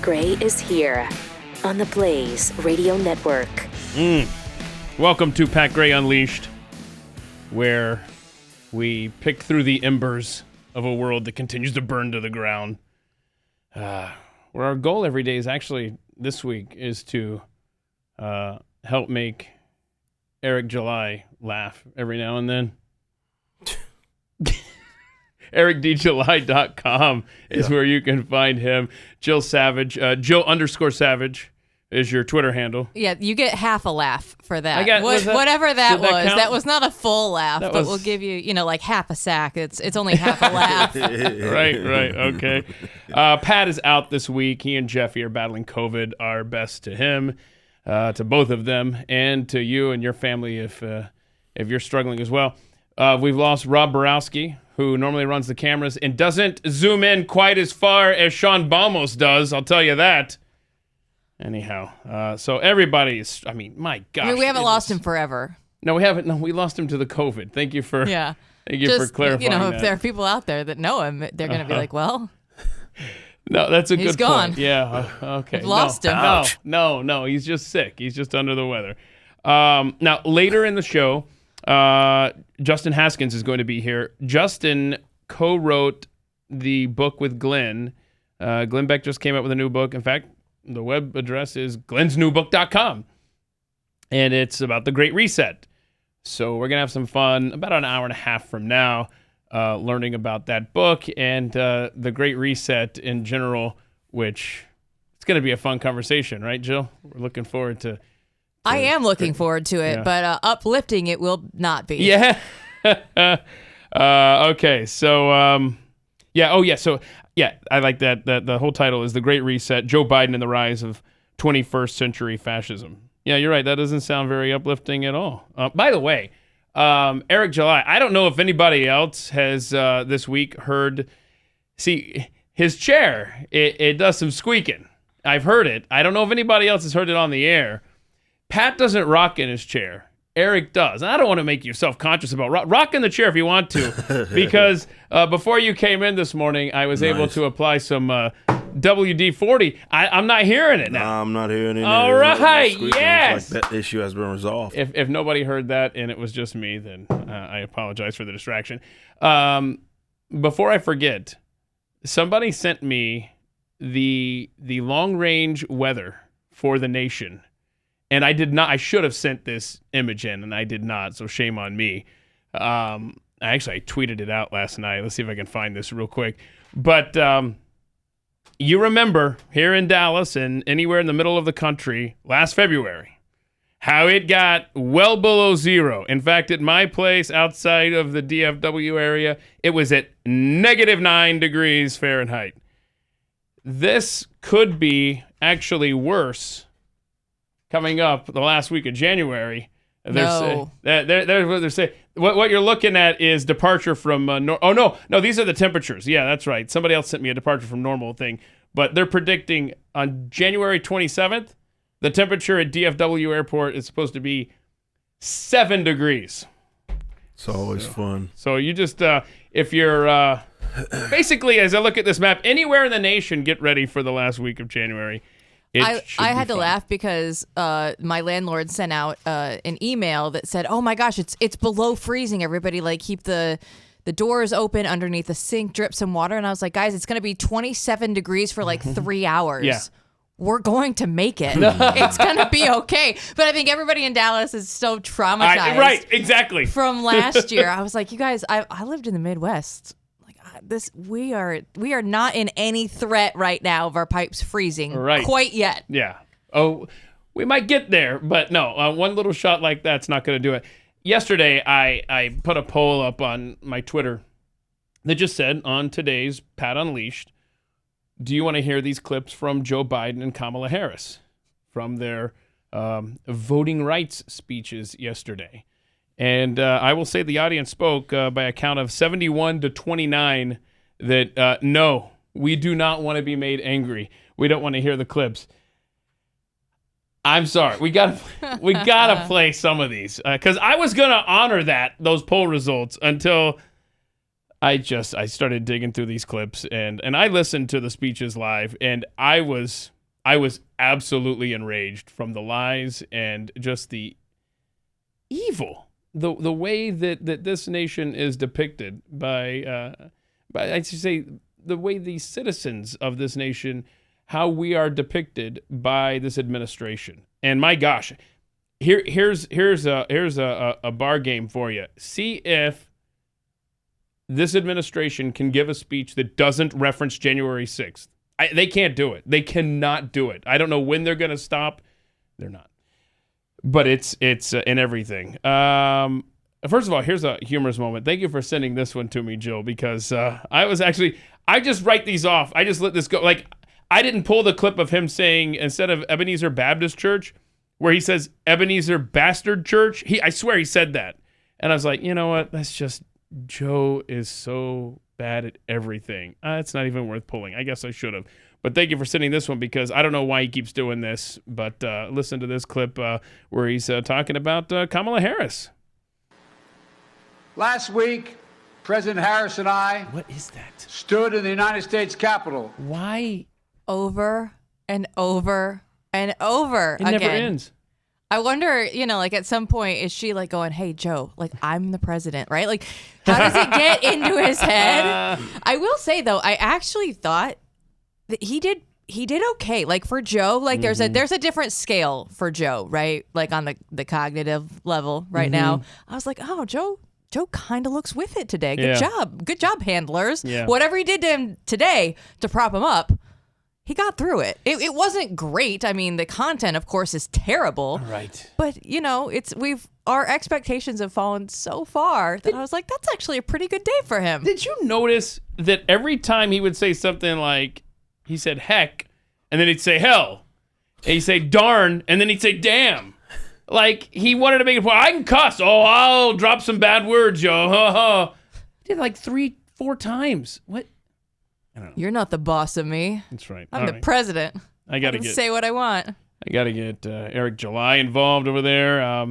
Gray is here on the Blaze Radio Network. Welcome to Pat Gray Unleashed, where we pick through the embers of a world that continues to burn to the ground. Where our goal every day is actually this week is to help make Eric July laugh every now and then. EricDJuly.com is where you can find him. Jill Savage, Jill_Savage is your Twitter handle. Yeah, you get half a laugh for that. Whatever that was. count? That was not a full laugh, but we'll give you, like half a sack. It's only half a laugh. Right, okay. Pat is out this week. He and Jeffy are battling COVID. Our best to him, to both of them, and to you and your family if you're struggling as well. We've lost Rob Borowski, who normally runs the cameras and doesn't zoom in quite as far as Sean Balmos does, I'll tell you that. Anyhow, so everybody's, my gosh. We haven't lost him forever. No, we haven't. No, we lost him to the COVID. Thank you for for clarifying that. If there are people out there that know him, they're going to be like, well. No, that's a good point. He's gone. Yeah, okay. We've lost him. No, he's just sick. He's just under the weather. Now, later in the show, Justin Haskins is going to be here. Justin co-wrote the book with Glenn. Glenn Beck just came out with a new book. In fact, the web address is glensnewbook.com. And it's about the Great Reset. So we're going to have some fun about an hour and a half from now learning about that book and the Great Reset in general, which it's going to be a fun conversation, right, Jill? We're looking forward to I am looking forward to it, but uplifting it will not be. Yeah. Okay. So, I like that. The whole title is The Great Reset, Joe Biden and the Rise of 21st Century Fascism. Yeah, you're right. That doesn't sound very uplifting at all. By the way, Eric July, I don't know if anybody else has this week heard, his chair, it does some squeaking. I've heard it. I don't know if anybody else has heard it on the air. Pat doesn't rock in his chair. Eric does. And I don't want to make you self-conscious about rock in the chair if you want to, because before you came in this morning, I was able to apply some WD-40. I'm not hearing it now. No, I'm not hearing it. All right, yes. Like that issue has been resolved. If nobody heard that and it was just me, then I apologize for the distraction. Before I forget, somebody sent me the long-range weather for the nation. And I did not. I should have sent this image in, and I did not. So shame on me. I tweeted it out last night. Let's see if I can find this real quick. But you remember here in Dallas and anywhere in the middle of the country last February, how it got well below zero. In fact, at my place outside of the DFW area, it was at -9 degrees Fahrenheit. This could be actually worse. Coming up the last week of January, No. They're saying what you're looking at is departure from no, these are the temperatures. Yeah, that's right. Somebody else sent me a departure from normal thing, but they're predicting on January 27th, the temperature at DFW Airport is supposed to be 7 degrees. It's always fun. So you just if you're basically, as I look at this map, anywhere in the nation, get ready for the last week of January. I had to laugh because my landlord sent out an email that said, "Oh my gosh, it's below freezing. Everybody, keep the doors open underneath the sink, drip some water." And I was like, "Guys, it's going to be 27 degrees for 3 hours. Yeah. We're going to make it. It's going to be okay." But I think everybody in Dallas is so traumatized. Right, exactly. From last year, I was like, "You guys, I lived in the Midwest." We are not in any threat right now of our pipes freezing quite yet. Yeah. Oh, we might get there, but no, one little shot like that's not going to do it. Yesterday, I put a poll up on my Twitter that just said, on today's Pat Unleashed, do you want to hear these clips from Joe Biden and Kamala Harris from their voting rights speeches yesterday? And I will say the audience spoke by a count of 71 to 29 that no, we do not want to be made angry. We don't want to hear the clips. I'm sorry. We gotta play some of these because I was gonna honor those poll results until I started digging through these clips and I listened to the speeches live and I was I was absolutely enraged from the lies and just the evil, the way that this nation is depicted by I should say the way the citizens of this nation, how we are depicted by this administration. And my gosh, here's a bar game for you. See if this administration can give a speech that doesn't reference January 6th. They can't do it. They cannot do it. I don't know when they're going to stop. They're not. But it's in everything. First of all, here's a humorous moment. Thank you for sending this one to me, Jill, because I just write these off. I just let this go. Like, I didn't pull the clip of him saying, instead of Ebenezer Baptist Church, where he says Ebenezer Bastard Church. I swear he said that. And I was like, you know what? That's just, Joe is so bad at everything. It's not even worth pulling. I guess I should have. But thank you for sending this one, because I don't know why he keeps doing this. But listen to this clip where he's talking about Kamala Harris. Last week, President Harris and I What is that? stood in the United States Capitol. Why? Over and over and over It again. never ends. I wonder, like at some point, is she like going, hey, Joe, like I'm the president, right? Like, how does it get into his head? I will say, though, I actually thought that he did okay. Like for Joe, like there's a different scale for Joe, right? Like on the cognitive level right now. I was like, oh, Joe kind of looks with it today. Good job, handlers. Yeah. Whatever he did to him today to prop him up, he got through it. It wasn't great. I mean, the content, of course, is terrible. Right. But our expectations have fallen so far that I was like, that's actually a pretty good day for him. Did you notice that every time he would say something like, he said heck, and then he'd say hell, and he'd say darn, and then he'd say damn. Like, he wanted to make it point. I can cuss. Oh, I'll drop some bad words, yo. He did it like 3-4 times. What? I don't know. You're not the boss of me. That's right. I'm All the right. president. I got to can get say what I want. I got to get Eric July involved over there.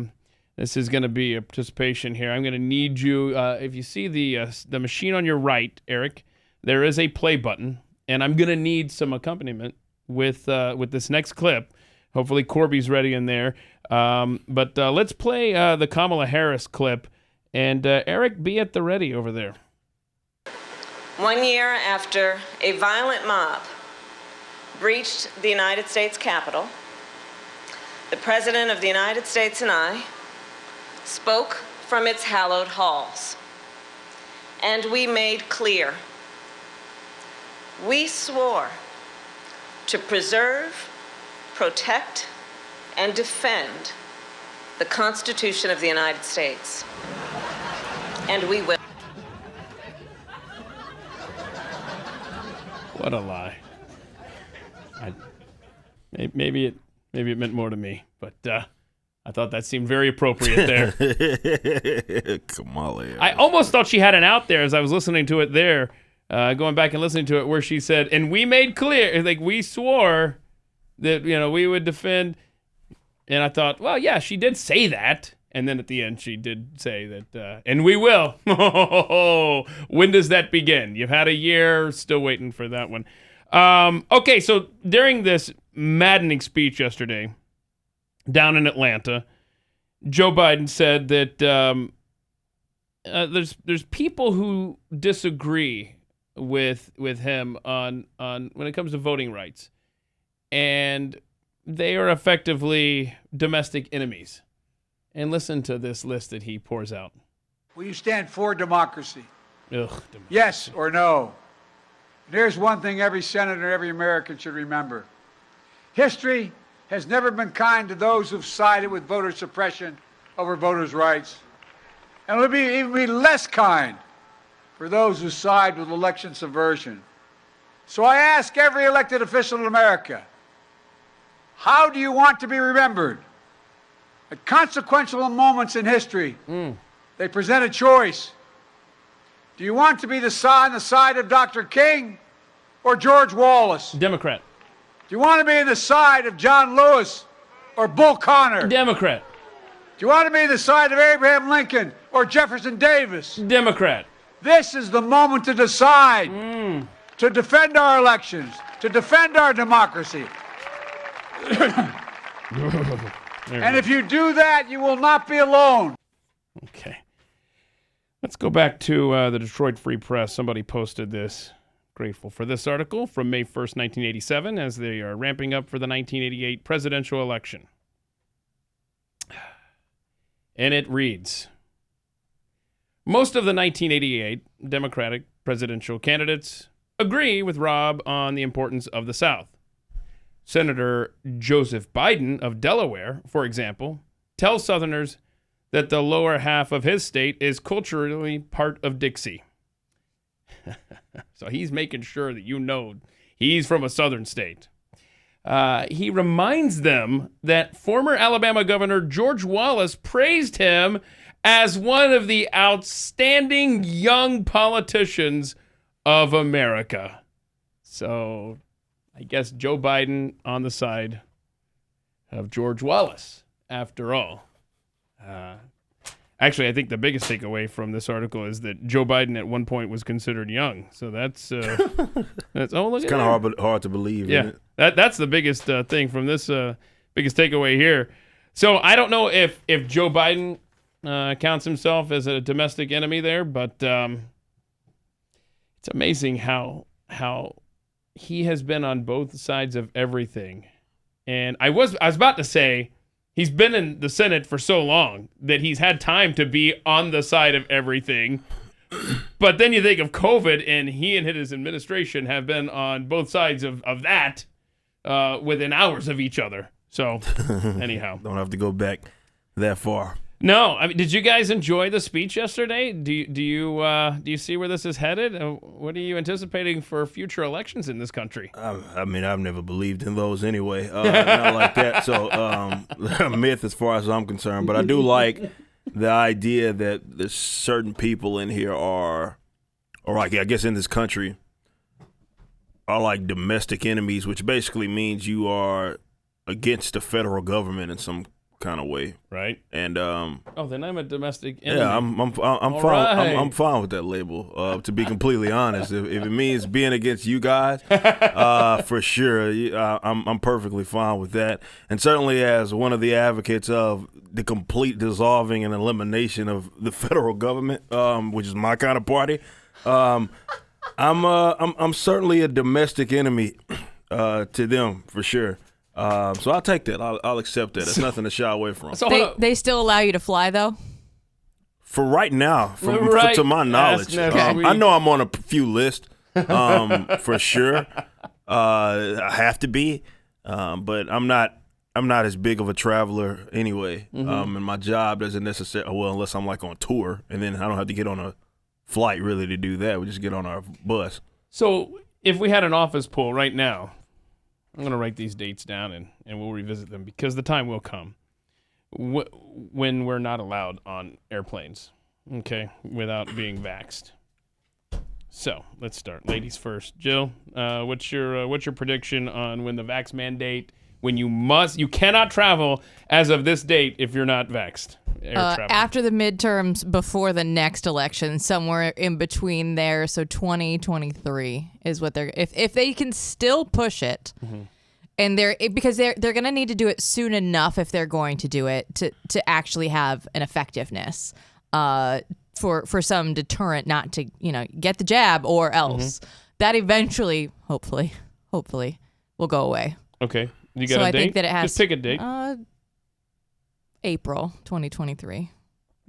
This is going to be a participation here. I'm going to need you. If you see the machine on your right, Eric, there is a play button, and I'm going to need some accompaniment with this next clip. Hopefully Corby's ready in there. But let's play the Kamala Harris clip, and Eric, be at the ready over there. 1 year after a violent mob breached the United States Capitol, the President of the United States and I spoke from its hallowed halls, and we made clear, we swore to preserve, protect, and defend the Constitution of the United States. And we will. What a lie. Maybe it meant more to me, but I thought that seemed very appropriate there. Kamala Harris. I almost thought she had an out there as I was listening to it there, going back and listening to it, where she said, and we made clear, like we swore that, we would defend. And I thought, well, yeah, she did say that. And then at the end, she did say that, and we will. When does that begin? You've had a year, still waiting for that one. Okay, so during this maddening speech yesterday down in Atlanta, Joe Biden said that there's people who disagree with him on when it comes to voting rights, and they are effectively domestic enemies. And listen to this list that he pours out. Will you stand for democracy? Ugh, Yes or no? And here's one thing every senator, every American should remember. History has never been kind to those who've sided with voter suppression over voters' rights. And it'll even be less kind for those who side with election subversion. So I ask every elected official in America, how do you want to be remembered? At consequential moments in history, they present a choice. Do you want to be on the side of Dr. King or George Wallace? Democrat. Do you want to be on the side of John Lewis or Bull Connor? Democrat. Do you want to be on the side of Abraham Lincoln or Jefferson Davis? Democrat. This is the moment to decide, to defend our elections, to defend our democracy. And if you do that, you will not be alone. Okay. Let's go back to the Detroit Free Press. Somebody posted this. Grateful for this article from May 1st, 1987, as they are ramping up for the 1988 presidential election. And it reads, most of the 1988 Democratic presidential candidates agree with Rob on the importance of the South. Senator Joseph Biden of Delaware, for example, tells Southerners that the lower half of his state is culturally part of Dixie. So he's making sure that you know he's from a Southern state. He reminds them that former Alabama Governor George Wallace praised him as one of the outstanding young politicians of America. So I guess Joe Biden on the side of George Wallace, after all. Actually, I think the biggest takeaway from this article is that Joe Biden at one point was considered young. So that's oh, look, It's at kind that. of hard to believe, Yeah, isn't it? that's the biggest thing from this biggest takeaway here. So I don't know if Joe Biden counts himself as a domestic enemy there, but it's amazing how he has been on both sides of everything. And I was about to say he's been in the Senate for so long that he's had time to be on the side of everything. But then you think of COVID, and he and his administration have been on both sides of that within hours of each other. So, anyhow. Don't have to go back that far. No, I mean, did you guys enjoy the speech yesterday? Do you see where this is headed? What are you anticipating for future elections in this country? I mean, I've never believed in those anyway. Not like that. So, a myth as far as I'm concerned. But I do like the idea that there's certain people in here or like, I guess in this country, are like domestic enemies, which basically means you are against the federal government in some kind of way, right? And then I'm a domestic enemy. yeah, I'm fine. Right. I'm fine with that label. To be completely honest, if it means being against you guys, for sure, I'm perfectly fine with that. And certainly, as one of the advocates of the complete dissolving and elimination of the federal government, which is my kind of party, I'm certainly a domestic enemy to them for sure. So I'll take that. I'll accept that. It's nothing to shy away from. So They still allow you to fly, though? For right now, Right. to my knowledge, next week. I know I'm on a few lists for sure. I have to be, but I'm not as big of a traveler anyway. And my job doesn't necessarily, well, unless I'm like on tour, and then I don't have to get on a flight really to do that. We just get on our bus. So if we had an office poll right now, I'm going to write these dates down and we'll revisit them because the time will come when we're not allowed on airplanes, okay, without being vaxxed. So let's start. Ladies first. Jill, what's your prediction on when the vax mandate, when you cannot travel as of this date if you're not vaxxed? After the midterms, before the next election, somewhere in between there. So 2023 is what they're if they can still push it, and because they're going to need to do it soon enough if they're going to do it to actually have an effectiveness for some deterrent not to get the jab or else that eventually hopefully will go away. Okay, you got a date? I think that it has just pick a date. April 2023.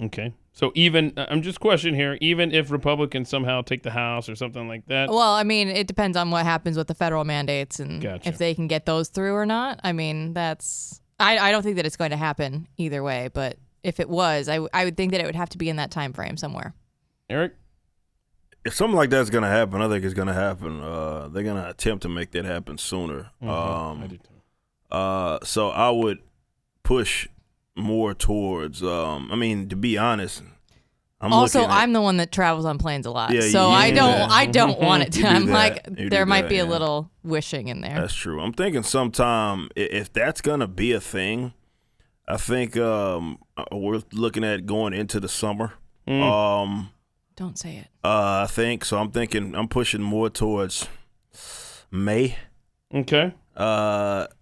Okay. So even, I'm just questioning here, even if Republicans somehow take the House or something like that. Well, I mean, it depends on what happens with the federal mandates and Gotcha. if they can get those through or not. I mean, I don't think that it's going to happen either way, but if it was, I would think that it would have to be in that time frame somewhere. Eric? If something like that's going to happen, I think it's going to happen. They're going to attempt to make that happen sooner. I do too. So I would push more towards, to be honest, I'm the one that travels on planes a lot, Yeah, so you I do don't that. I don't want it to. You do I'm that. like, You do there might that, be a yeah. little wishing in there. That's true. I'm thinking sometime if that's gonna be a thing, I think we're looking at going into the summer. Don't say it. I think so. I'm pushing more towards May. Okay.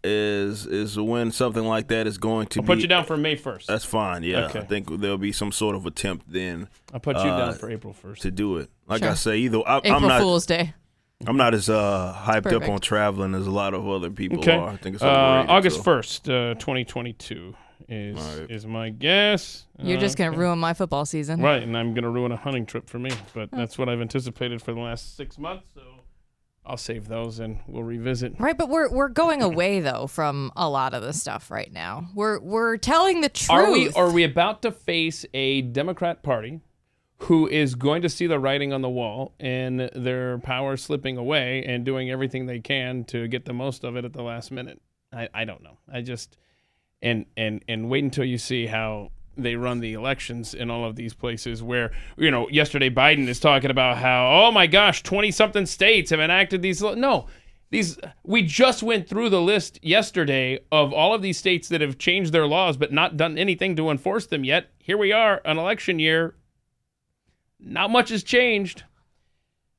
Is when something like that is going to I'll put you down for May 1st. That's fine. Yeah, Okay. I think there'll be some sort of attempt then. I'll put you down for April 1st. to do it. Like Sure. I say, I'm April not. Fool's Day. I'm not as hyped up Perfect. on traveling as a lot of other people Okay. are. I think it's overrated, August so. 1st, 2022 is my guess. You're just going to ruin my football season. Right, and I'm going to ruin a hunting trip for me. But that's what I've anticipated for the last 6 months, so I'll save those and we'll revisit. Right, but we're going away though from a lot of the stuff right now. We're telling the truth. Are we about to face a Democrat Party who is going to see the writing on the wall and their power slipping away and doing everything they can to get the most of it at the last minute? I don't know. I just and wait until you see how they run the elections in all of these places where, yesterday Biden is talking about how, oh my gosh, 20-something states have enacted these. No, we just went through the list yesterday of all of these states that have changed their laws but not done anything to enforce them yet. Here we are, an election year. Not much has changed.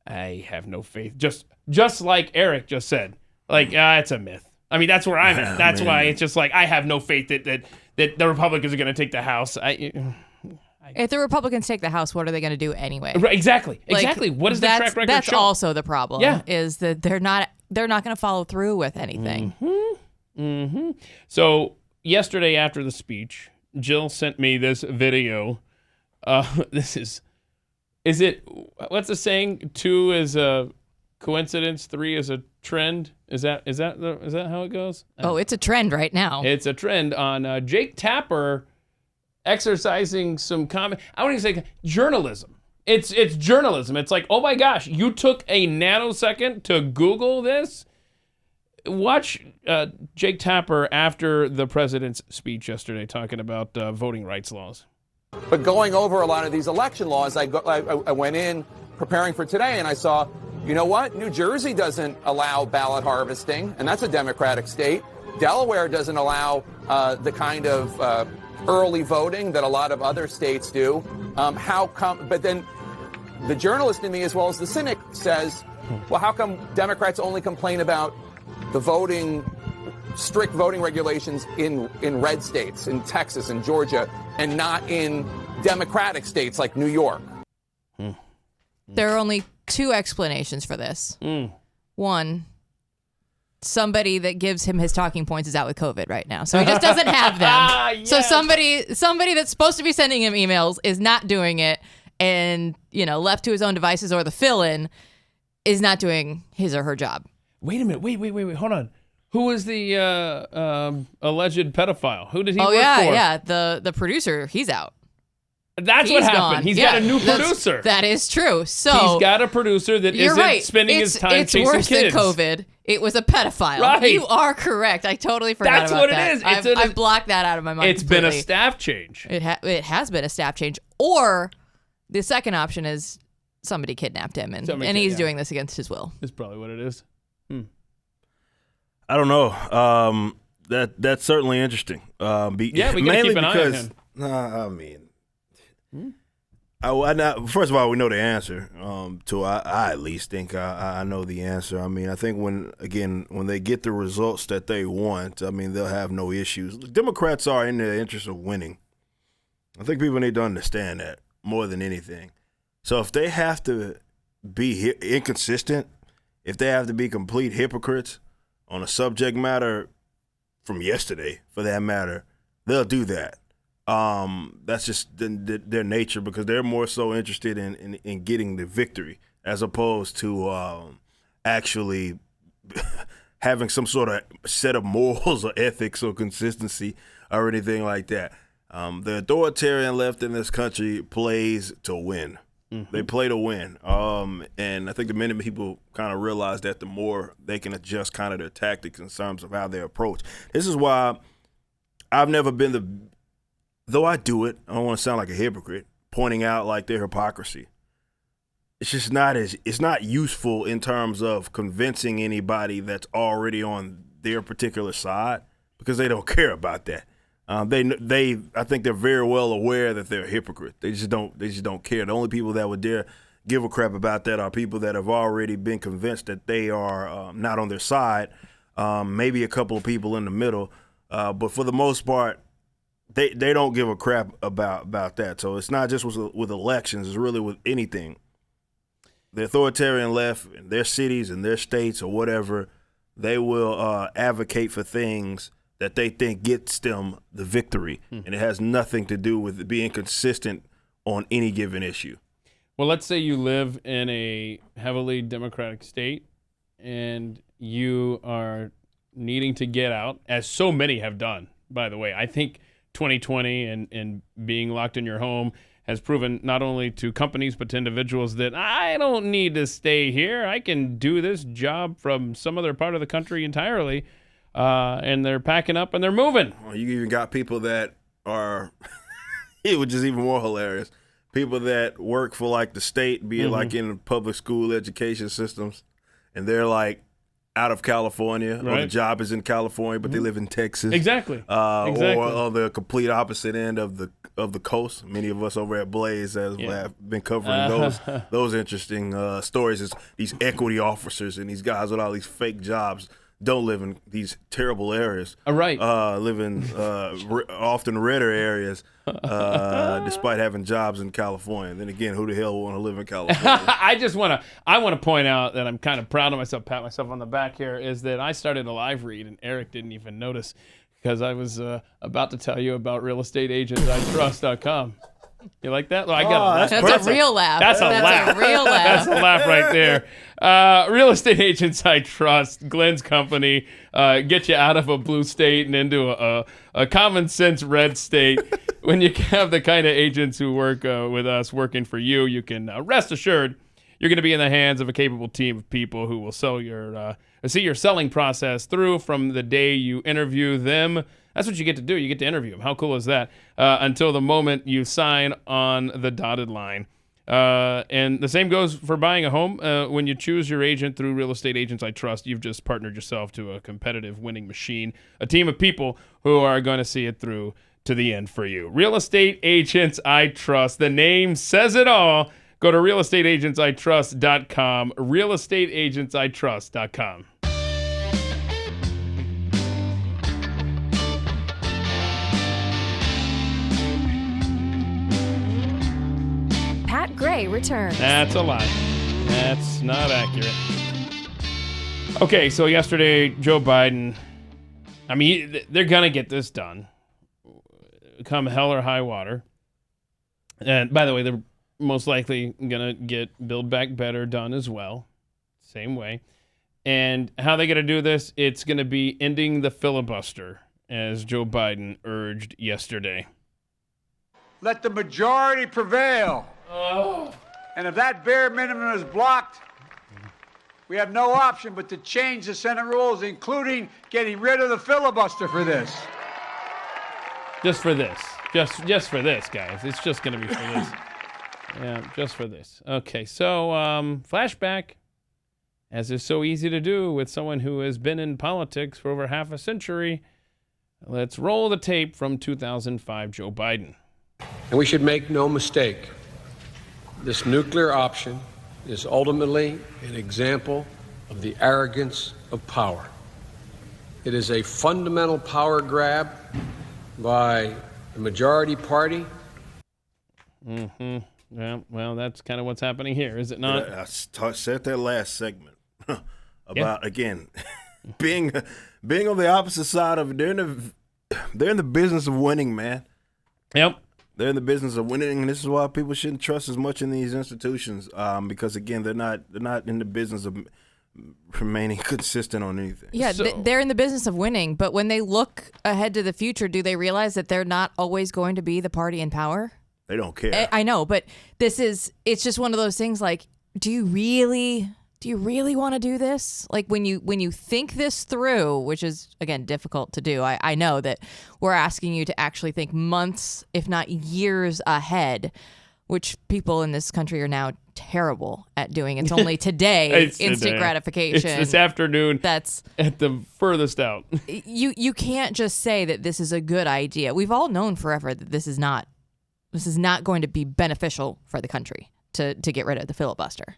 I have no faith. Just like Eric just said, it's a myth. I mean, that's where I'm at. That's why it's just like I have no faith that the Republicans are going to take the House. If the Republicans take the House, what are they going to do anyway? Right, exactly. Like, Exactly. What does the track record That's show? also the problem. Yeah. Is that they're not going to follow through with anything. Mm-hmm. So yesterday after the speech, Jill sent me this video. Is it, what's the saying? 2 is a coincidence, 3 is a trend. Is that how it goes? Oh, it's a trend right now. It's a trend on Jake Tapper exercising some I wouldn't even say journalism. It's journalism. It's like, oh my gosh, you took a nanosecond to Google this? Watch Jake Tapper after the president's speech yesterday talking about voting rights laws. But going over a lot of these election laws, I went in preparing for today and I saw, you know what? New Jersey doesn't allow ballot harvesting, and that's a Democratic state. Delaware doesn't allow the kind of early voting that a lot of other states do. How come? But then the journalist in me, as well as the cynic, says, well, how come Democrats only complain about the strict voting regulations in red states, in Texas and Georgia, and not in Democratic states like New York? There are only 2 explanations for this. One, somebody that gives him his talking points is out with COVID right now, so he just doesn't have them. Yes. So somebody that's supposed to be sending him emails is not doing it, and left to his own devices, or the fill-in is not doing his or her job. Wait a minute. Wait. Hold on. Who was the alleged pedophile? Who did he work for? Yeah. The producer, he's out. That's what happened. Gone. He's Yeah, got a new producer. That is true. So He's got a producer that you're isn't right. spending his time it's chasing worse kids. than COVID. It was a pedophile. Right. You are correct. I totally forgot That's about what it that. is. I've blocked that out of my mind. It's been a completely. staff change. It has been a staff change. Or the second option is somebody kidnapped him and he's doing this against his will. That's probably what it is. I don't know. That's certainly interesting. We gotta mainly keep an eye on because, him. first of all, we know the answer. I at least think I know the answer. I mean, I think when they get the results that they want, I mean, they'll have no issues. Democrats are in the interest of winning. I think people need to understand that more than anything. So if they have to be inconsistent, if they have to be complete hypocrites on a subject matter from yesterday, for that matter, they'll do that. That's just their nature, because they're more so interested in getting the victory as opposed to actually having some sort of set of morals or ethics or consistency or anything like that. The authoritarian left in this country plays to win. They play to win. And I think the minute people kind of realize that, the more they can adjust kind of their tactics in terms of how they approach. This is why I've never been though I do it, I don't want to sound like a hypocrite, pointing out like their hypocrisy. It's just it's not useful in terms of convincing anybody that's already on their particular side, because they don't care about that. I think they're very well aware that they're a hypocrite. They just don't care. The only people that would dare give a crap about that are people that have already been convinced that they are not on their side, maybe a couple of people in the middle. But for the most part, they don't give a crap about that. So it's not just with elections. It's really with anything. The authoritarian left in their cities and their states or whatever, they will advocate for things that they think gets them the victory. And it has nothing to do with being consistent on any given issue. Well, let's say you live in a heavily Democratic state and you are needing to get out, as so many have done, by the way. I think 2020 and being locked in your home has proven not only to companies but to individuals that I don't need to stay here. I can do this job from some other part of the country entirely. And they're packing up and they're moving. Well, you even got people that are, which is even more hilarious, people that work for like the state, be it like in public school education systems, and they're like out of California, or the job is in California, but they live in Texas. Exactly. Or on the complete opposite end of the coast. Many of us over at Blaze have been covering those interesting stories. Is these equity officers and these guys with all these fake jobs don't live in these terrible areas. Right. Live in often redder areas, despite having jobs in California. Then again, who the hell want to live in California? I want to point out that I'm kind of proud of myself, pat myself on the back here, is that I started a live read and Eric didn't even notice because I was about to tell you about realestateagentsitrust.com. You like that? Well, I got That's a real laugh. That's a laugh. A real laugh. That's a laugh right there. Real Estate Agents I Trust, Glenn's company, get you out of a blue state and into a common sense red state. When you have the kind of agents who work with us working for you, you can rest assured you're going to be in the hands of a capable team of people who will see your selling process through from the day you interview them. That's what you get to do. You get to interview them. How cool is that? Until the moment you sign on the dotted line. And the same goes for buying a home. When you choose your agent through Real Estate Agents I Trust, you've just partnered yourself to a competitive winning machine, a team of people who are going to see it through to the end for you. Real Estate Agents I Trust. The name says it all. Go to realestateagentsitrust.com, realestateagentsitrust.com. Pat Gray returns. That's a lie. That's not accurate. Okay, so yesterday, Joe Biden, I mean, they're going to get this done, come hell or high water. And by the way, they're most likely going to get Build Back Better done as well. Same way. And how they going to do this? It's going to be ending the filibuster, as Joe Biden urged yesterday. Let the majority prevail. And if that bare minimum is blocked, we have no option but to change the Senate rules, including getting rid of the filibuster for this. Just for this. Just for this, guys. It's just going to be for this. Yeah, just for this. Okay, so flashback, as is so easy to do with someone who has been in politics for over half a century. Let's roll the tape from 2005, Joe Biden. And we should make no mistake. This nuclear option is ultimately an example of the arrogance of power. It is a fundamental power grab by the majority party. Mm-hmm. Yeah, well, that's kind of what's happening here, is it not? I said that last segment about, again, being on the opposite side of it. They're in the business of winning, man. Yep. They're in the business of winning, and this is why people shouldn't trust as much in these institutions, because again, they're not in the business of remaining consistent on anything. Yeah, they're in the business of winning, but when they look ahead to the future, do they realize that they're not always going to be the party in power? They don't care. I know, but it's just one of those things like, do you really want to do this? Like when you think this through, which is, again, difficult to do. I know that we're asking you to actually think months, if not years ahead, which people in this country are now terrible at doing. It's only today, instant gratification. It's this afternoon. That's at the furthest out. You can't just say that this is a good idea. We've all known forever that this is not going to be beneficial for the country to get rid of the filibuster.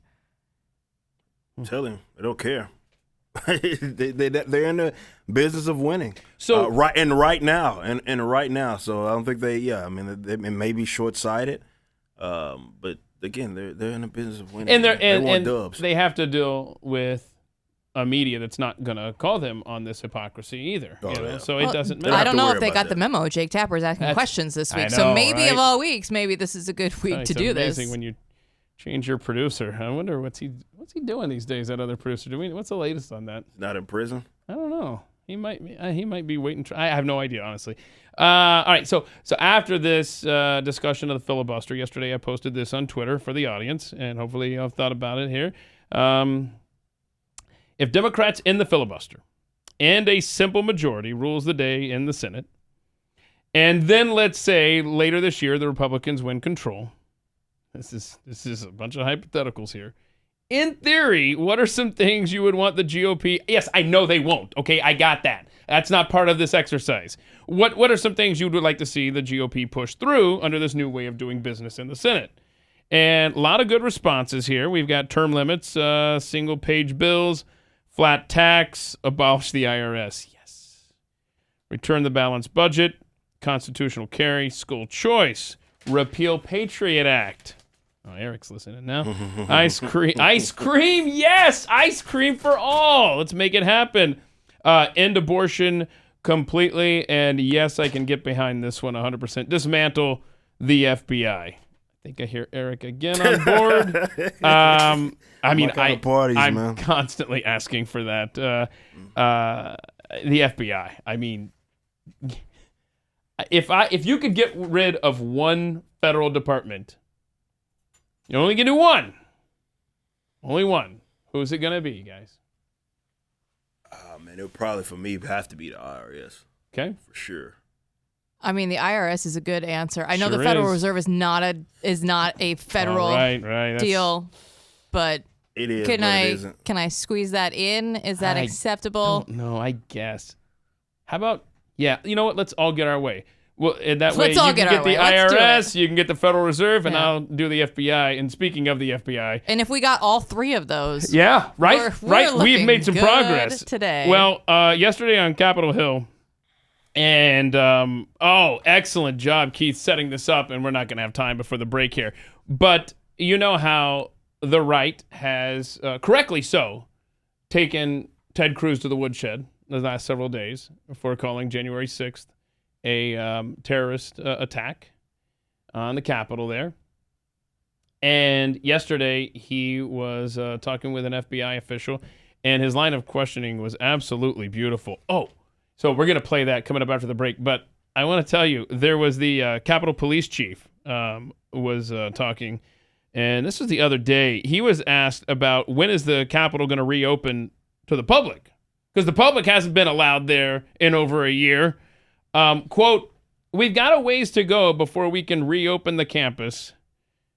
Tell him they don't care. They're in the business of winning. So right now. So I don't think it may be short-sighted, but again, they're in the business of winning. and want dubs. they have to deal with a media that's not going to call them on this hypocrisy either. Yeah. So it doesn't They matter. I have don't to know worry if they about got the that. memo. Jake Tapper's asking questions this week. I So know, maybe right? of all weeks, maybe this is a good week to do this. It's amazing when you change your producer. I wonder what's he doing these days, that other producer. What's the latest on that? Not in prison. I don't know. He might be waiting. I have no idea, honestly. All right. So after this discussion of the filibuster yesterday, I posted this on Twitter for the audience, and hopefully y'all have thought about it here. If Democrats end the filibuster and a simple majority rules the day in the Senate, and then let's say later this year the Republicans win control. This is a bunch of hypotheticals here. In theory, what are some things you would want the GOP? Yes, I know they won't. Okay, I got that. That's not part of this exercise. What are some things you would like to see the GOP push through under this new way of doing business in the Senate? And a lot of good responses here. We've got term limits, single-page bills, flat tax, abolish the IRS. Yes. Return the balanced budget, constitutional carry, school choice, repeal Patriot Act. Oh, Eric's listening now. Ice cream, yes! Ice cream for all! Let's make it happen. End abortion completely, and yes, I can get behind this one 100%. Dismantle the FBI. I think I hear Eric again on board. I'm constantly asking for that. The FBI. I mean, if you could get rid of one federal department, you only can do one. Only one. Who's it gonna be, guys? Man, it would probably for me have to be the IRS. Okay, for sure. I mean, the IRS is a good answer. I know Sure the Federal is. Reserve is not a federal right. deal, but It is. can but I it isn't. can I squeeze that in? Is that I acceptable? No, I guess. How about, yeah, you know what? Let's all get our way. Well, in that way, Let's all you get can our get the way. Let's do IRS, you can get the Federal Reserve, and Yeah. I'll do the FBI. And speaking of the FBI, And if we got all three of those, yeah, right, We're right. We've looking made some good progress today. Well, yesterday on Capitol Hill, and excellent job, Keith, setting this up. And we're not going to have time before the break here, but you know how the right has correctly so taken Ted Cruz to the woodshed the last several days for calling January 6th a terrorist attack on the Capitol there. And yesterday he was talking with an FBI official, and his line of questioning was absolutely beautiful. Oh, so we're going to play that coming up after the break. But I want to tell you, there was the Capitol Police Chief was talking, and this was the other day. He was asked about when is the Capitol going to reopen to the public, because the public hasn't been allowed there in over a year. Quote, "We've got a ways to go before we can reopen the campus,"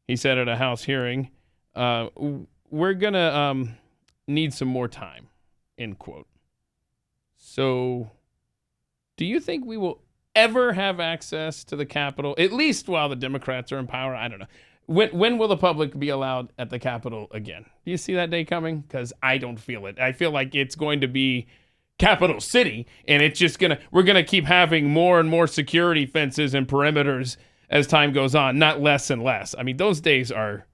he said at a House hearing. "We're going to need some more time," end quote. So do you think we will ever have access to the Capitol, at least while the Democrats are in power? I don't know. When will the public be allowed at the Capitol again? Do you see that day coming? Because I don't feel it. I feel like it's going to be Capital City, and it's just we're gonna keep having more and more security fences and perimeters as time goes on, not less and less. I mean, those days they're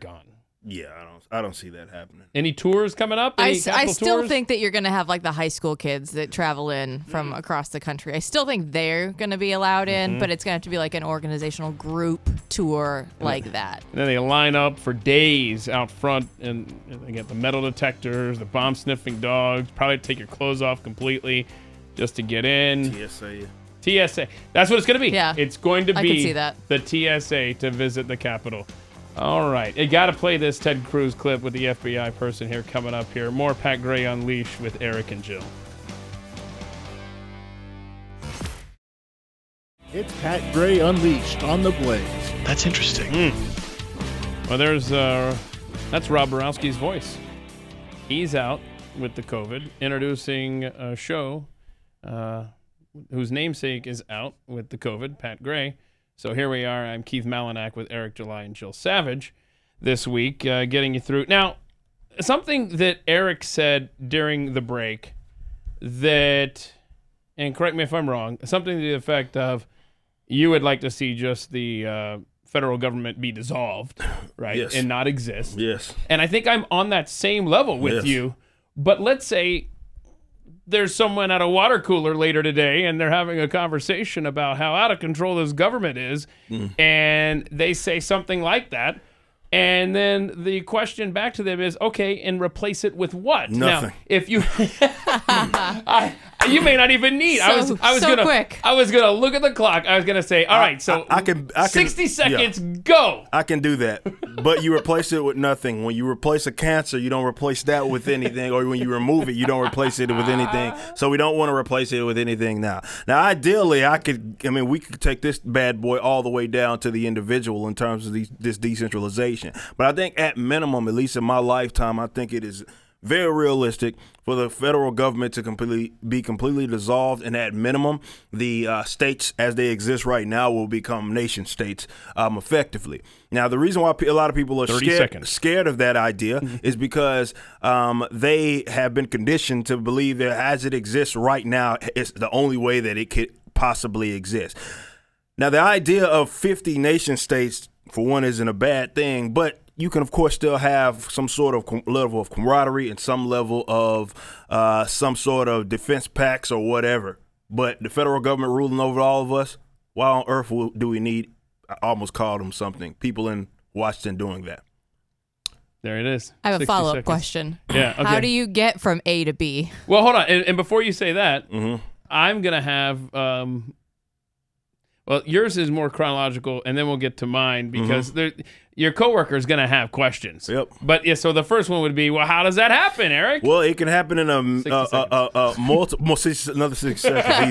gone. Yeah, I don't see that happening. Any tours coming up? I Any Capitol still tours? think that you're going to have like the high school kids that travel in from across the country. I still think they're going to be allowed in, but it's going to have to be like an organizational group tour like that. And then they line up for days out front, and they get the metal detectors, the bomb sniffing dogs, probably take your clothes off completely just to get in. TSA. That's what it's going to be. Yeah. It's going to I be can see that. the TSA to visit the Capitol. All right. You got to play this Ted Cruz clip with the FBI person here coming up here. More Pat Gray Unleashed with Eric and Jill. It's Pat Gray Unleashed on the Blaze. That's interesting. Well, that's Rob Borowski's voice. He's out with the COVID, introducing a show whose namesake is out with the COVID, Pat Gray. So here we are. I'm Keith Malinak with Eric July and Jill Savage this week, getting you through. Now, something that Eric said during the break that, and correct me if I'm wrong, something to the effect of you would like to see just the federal government be dissolved, right? Yes. And not exist. Yes. And I think I'm on that same level with you. But let's say there's someone at a water cooler later today and they're having a conversation about how out of control this government is, and they say something like that. And then the question back to them is, okay, and replace it with what? Nothing. Now, if you, you may not even need. I was gonna look at the clock. I was gonna say, all right, so I can 60 seconds, go. I can do that, but you replace it with nothing. When you replace a cancer, you don't replace that with anything, or when you remove it, you don't replace it with anything. So we don't want to replace it with anything now. Now, ideally, we could take this bad boy all the way down to the individual in terms of this decentralization. But I think at minimum, at least in my lifetime, I think it is very realistic for the federal government to be completely dissolved, and at minimum, the states as they exist right now will become nation states effectively. Now, the reason why a lot of people are scared of that idea is because they have been conditioned to believe that as it exists right now, it's the only way that it could possibly exist. Now, the idea of 50 nation states, for one, isn't a bad thing, but you can, of course, still have some sort of level of camaraderie and some level of some sort of defense pacts or whatever. But the federal government ruling over all of us, why on earth do we need, I almost called them something, people in Washington doing that? There it is. I have a follow-up question. Yeah. Okay. How do you get from A to B? Well, hold on. And before you say that, I'm going to have well, yours is more chronological, and then we'll get to mine because your coworker is going to have questions. Yep. But yeah, so the first one would be, well, how does that happen, Eric? Well, it can happen in another 6 seconds. Easy.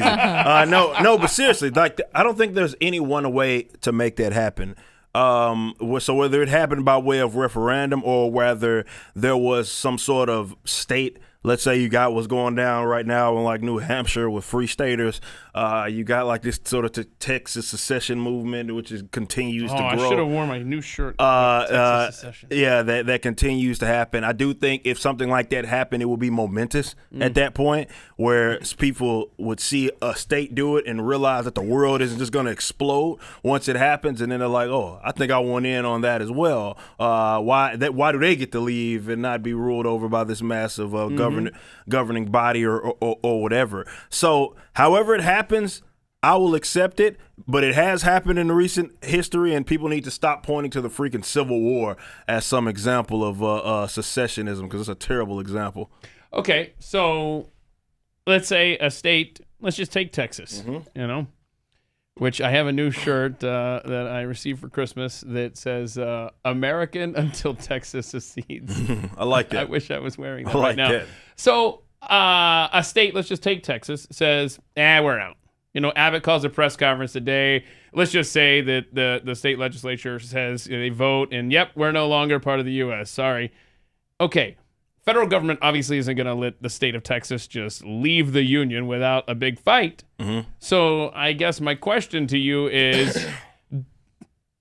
No, but seriously, I don't think there's any one way to make that happen. So whether it happened by way of referendum or whether there was some sort of state. Let's say you got what's going down right now in like New Hampshire with free staters. You got like this sort of Texas secession movement, which continues to grow. I should have worn my new shirt. Texas secession. Yeah, that continues to happen. I do think if something like that happened, it would be momentous at that point, where people would see a state do it and realize that the world isn't just going to explode once it happens, and then they're like, "Oh, I think I want in on that as well." Why do they get to leave and not be ruled over by this massive governing body or whatever? So, however it happens, I will accept it, but it has happened in the recent history, and people need to stop pointing to the freaking Civil War as some example of secessionism, because it's a terrible example. Okay, so let's say a state, let's just take Texas, which I have a new shirt that I received for Christmas that says American until Texas secedes. I like that. I wish I was wearing that right now. That. So a state, let's just take Texas, says, we're out. Abbott calls a press conference today. Let's just say that the state legislature says they vote and, yep, we're no longer part of the U.S. Sorry. Okay. Federal government obviously isn't going to let the state of Texas just leave the union without a big fight. So I guess my question to you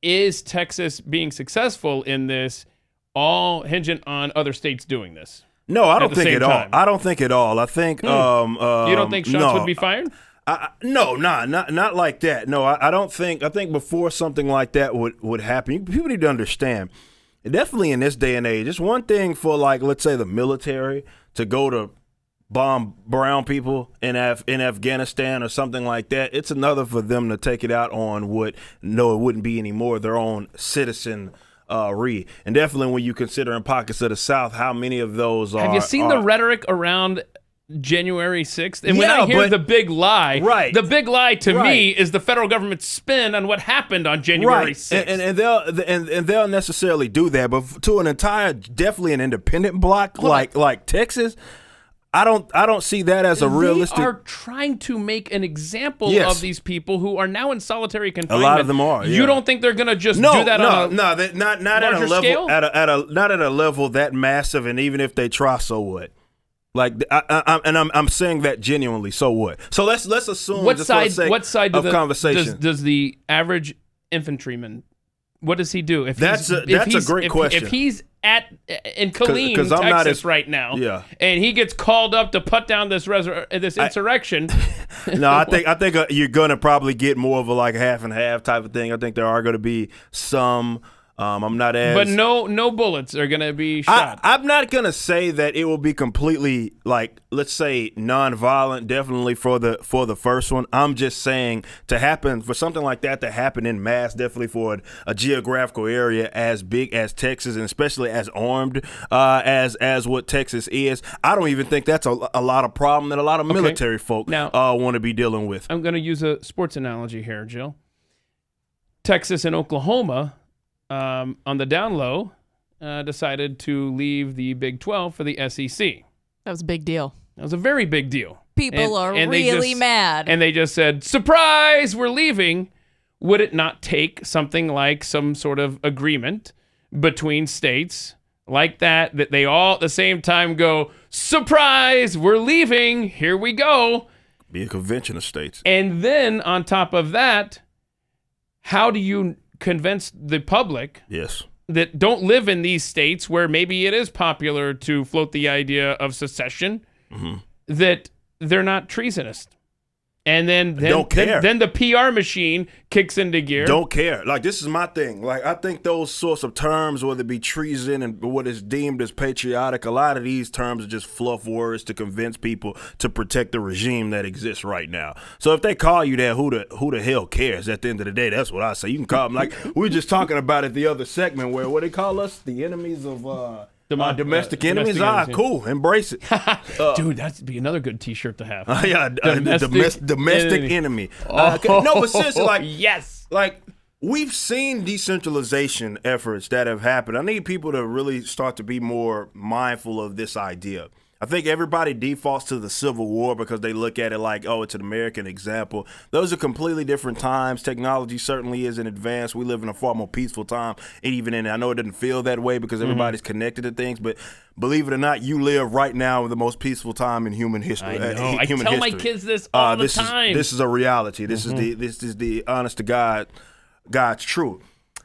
is Texas being successful in this all hinging on other states doing this? No, I don't think at all. I don't think at all. I think you don't think shots would be fired? No, not like that. No, I don't think. I think before something like that would happen, people need to understand. Definitely in this day and age, it's one thing for, like, let's say the military to go to bomb brown people in Afghanistan or something like that. It's another for them to take it out on it wouldn't be anymore their own citizen. And definitely when you consider in pockets of the South how many of those are. Have you seen the rhetoric around January 6th? And when I hear the big lie, the big lie to me is the federal government's spin on what happened on January 6th. And they'll necessarily do that, but to an entire, definitely an independent bloc like Texas, I don't see that as a realistic. They are trying to make an example of these people who are now in solitary confinement. A lot of them are. Yeah. You don't think they're going to just do that on a not at a level scale? Not at a level that massive, and even if they try, so what? Like, I'm saying that genuinely. So what? So let's assume what side of conversation does the average infantryman? What does he do? That's a great question. If he's in Killeen, 'Cause I'm not Texas right now. Yeah. And he gets called up to put down this insurrection. No, I think you're gonna probably get more of a like half and half type of thing. I think there are gonna be some. I'm not as. But no bullets are gonna be shot. I'm not gonna say that it will be completely like, let's say, non-violent. Definitely for the first one. I'm just saying for something like that to happen in mass. Definitely for a geographical area as big as Texas, and especially as armed as what Texas is. I don't even think that's a lot of problem that a lot of military folk want to be dealing with. I'm gonna use a sports analogy here, Jill. Texas and Oklahoma. On the down low, decided to leave the Big 12 for the SEC. That was a big deal. That was a very big deal. People are really mad. And they just said, surprise, we're leaving. Would it not take something like some sort of agreement between states like that they all at the same time go, surprise, we're leaving, here we go. Be a convention of states. And then on top of that, how do you convince the public that don't live in these states where maybe it is popular to float the idea of secession, that they're not treasonous? And then don't care. Then the PR machine kicks into gear. Don't care. Like, this is my thing. Like, I think those sorts of terms, whether it be treason and what is deemed as patriotic, a lot of these terms are just fluff words to convince people to protect the regime that exists right now. So if they call you that, who the hell cares? At the end of the day, that's what I say. You can call them like we were just talking about it the other segment where what they call us, the enemies of domestic enemies. Cool. Embrace it. Dude, that'd be another good T-shirt to have. Domestic enemy. No, but seriously, like, yes. Like, we've seen decentralization efforts that have happened. I need people to really start to be more mindful of this idea. I think everybody defaults to the Civil War because they look at it like, oh, it's an American example. Those are completely different times. Technology certainly isn't advanced. We live in a far more peaceful time. And even in, I know it doesn't feel that way because everybody's connected to things, but believe it or not, you live right now in the most peaceful time in human history. I know. I tell my kids this all the time. This is a reality. This is the honest to God's truth.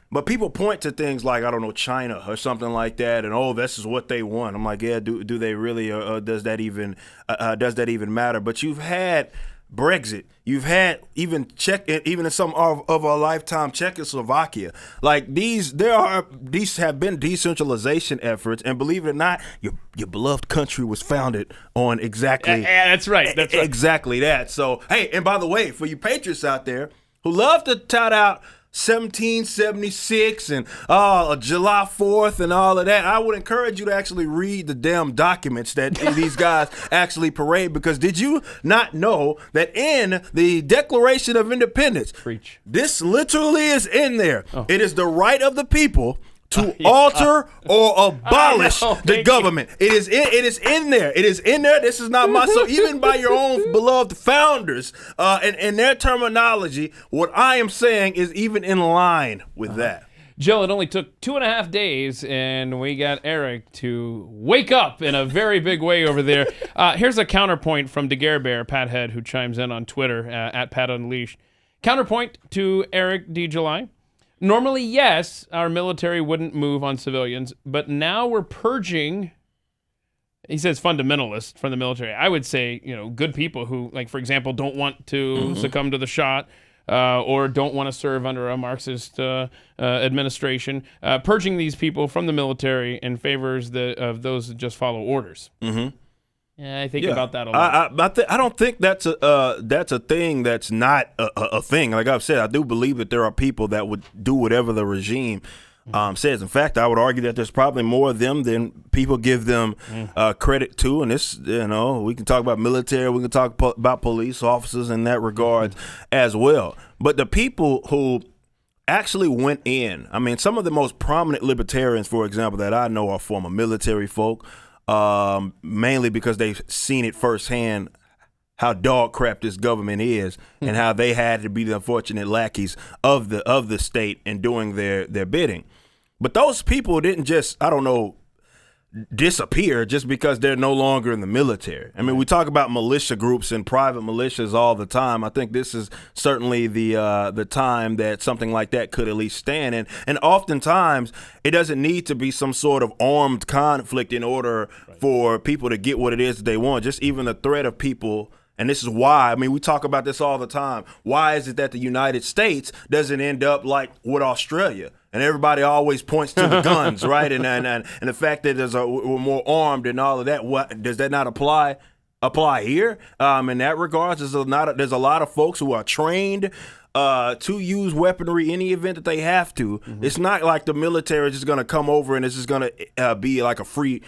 But people point to things like, I don't know, China or something like that, and oh, this is what they want. I'm like, yeah, do they really, or does that even matter? But you've had Brexit, you've had even in some of our lifetime, Czechoslovakia. Like these have been decentralization efforts, and believe it or not, your beloved country was founded on exactly. That's right. That's right. Exactly that. So hey, and by the way, for you patriots out there who love to tout out 1776 and July 4th and all of that, I would encourage you to actually read the damn documents that these guys actually parade, because did you not know that in the Declaration of Independence, this literally is in there. It is the right of the people to alter or abolish the government. It is in there. It is in there. This is not my, so even by your own beloved founders, and their terminology, what I am saying is even in line with that. Jill, it only took 2.5 days, and we got Eric to wake up in a very big way over there. Here's a counterpoint from Daguerre Bear, Pat Head, who chimes in on Twitter, at Pat Unleashed. Counterpoint to Eric D. July. Normally, yes, our military wouldn't move on civilians, but now we're purging, he says fundamentalists from the military. I would say, good people who, like, for example, don't want to succumb to the shot or don't want to serve under a Marxist administration. Purging these people from the military in favor of those that just follow orders. Mm-hmm. Yeah, I think about that a lot. I don't think that's a thing that's not a thing. Like I've said, I do believe that there are people that would do whatever the regime says. In fact, I would argue that there's probably more of them than people give them credit to. And this, we can talk about military, we can talk about police officers in that regard as well. But the people who actually went in, I mean, some of the most prominent libertarians, for example, that I know are former military folk. Mainly because they've seen it firsthand how dog crap this government is and how they had to be the unfortunate lackeys of the state in doing their bidding. But those people didn't just, disappear just because they're no longer in the military. I mean, we talk about militia groups and private militias all the time. I think this is certainly the time that something like that could at least stand. And oftentimes, it doesn't need to be some sort of armed conflict in order for people to get what it is that they want. Just even the threat of people. And this is why, I mean, we talk about this all the time. Why is it that the United States doesn't end up like with Australia? And everybody always points to the guns, right? And the fact that we're more armed and all of that. What does that not apply here? In that regards, there's a lot of folks who are trained to use weaponry in the event that they have to. Mm-hmm. It's not like the military is just going to come over and it's just going to be like a free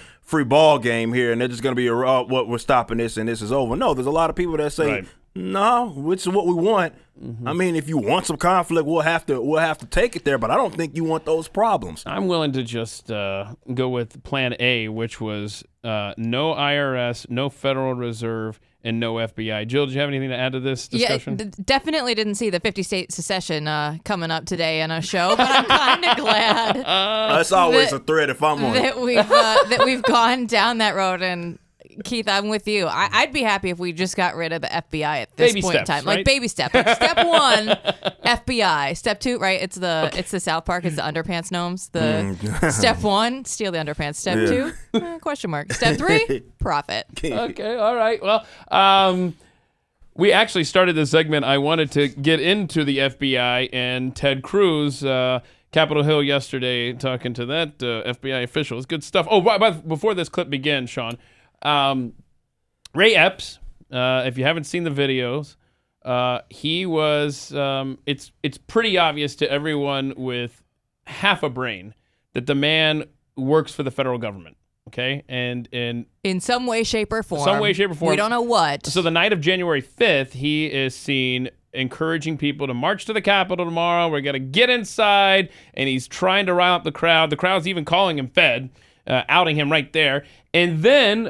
ball game here, and they're just going to be what we're stopping this and this is over. No, there's a lot of people that say, no, which is what we want. Mm-hmm. I mean, if you want some conflict, we'll have to take it there, but I don't think you want those problems. I'm willing to just go with Plan A, which was no IRS, no Federal Reserve, and no FBI. Jill, do you have anything to add to this discussion? Yeah, definitely didn't see the 50-state secession coming up today in a show, but I'm kind of glad. That's always a threat if I'm on that we've gone down that road. And Keith, I'm with you. I'd be happy if we just got rid of the FBI at this point in time. Right? Like baby step. Like step 1, FBI. Step 2, right? It's the South Park. It's the underpants gnomes. Step 1, steal the underpants. Step 2, question mark. Step 3, profit. Okay, all right. Well, we actually started this segment. I wanted to get into the FBI and Ted Cruz, Capitol Hill yesterday, talking to that FBI official. It's good stuff. Oh, before this clip begins, Sean, Ray Epps, if you haven't seen the videos, he was, it's pretty obvious to everyone with half a brain that the man works for the federal government. Okay. And in some way, shape, or form. We don't know what. So the night of January 5th, he is seen encouraging people to march to the Capitol tomorrow. We're going to get inside. And he's trying to rile up the crowd. The crowd's even calling him Fed, outing him right there. And then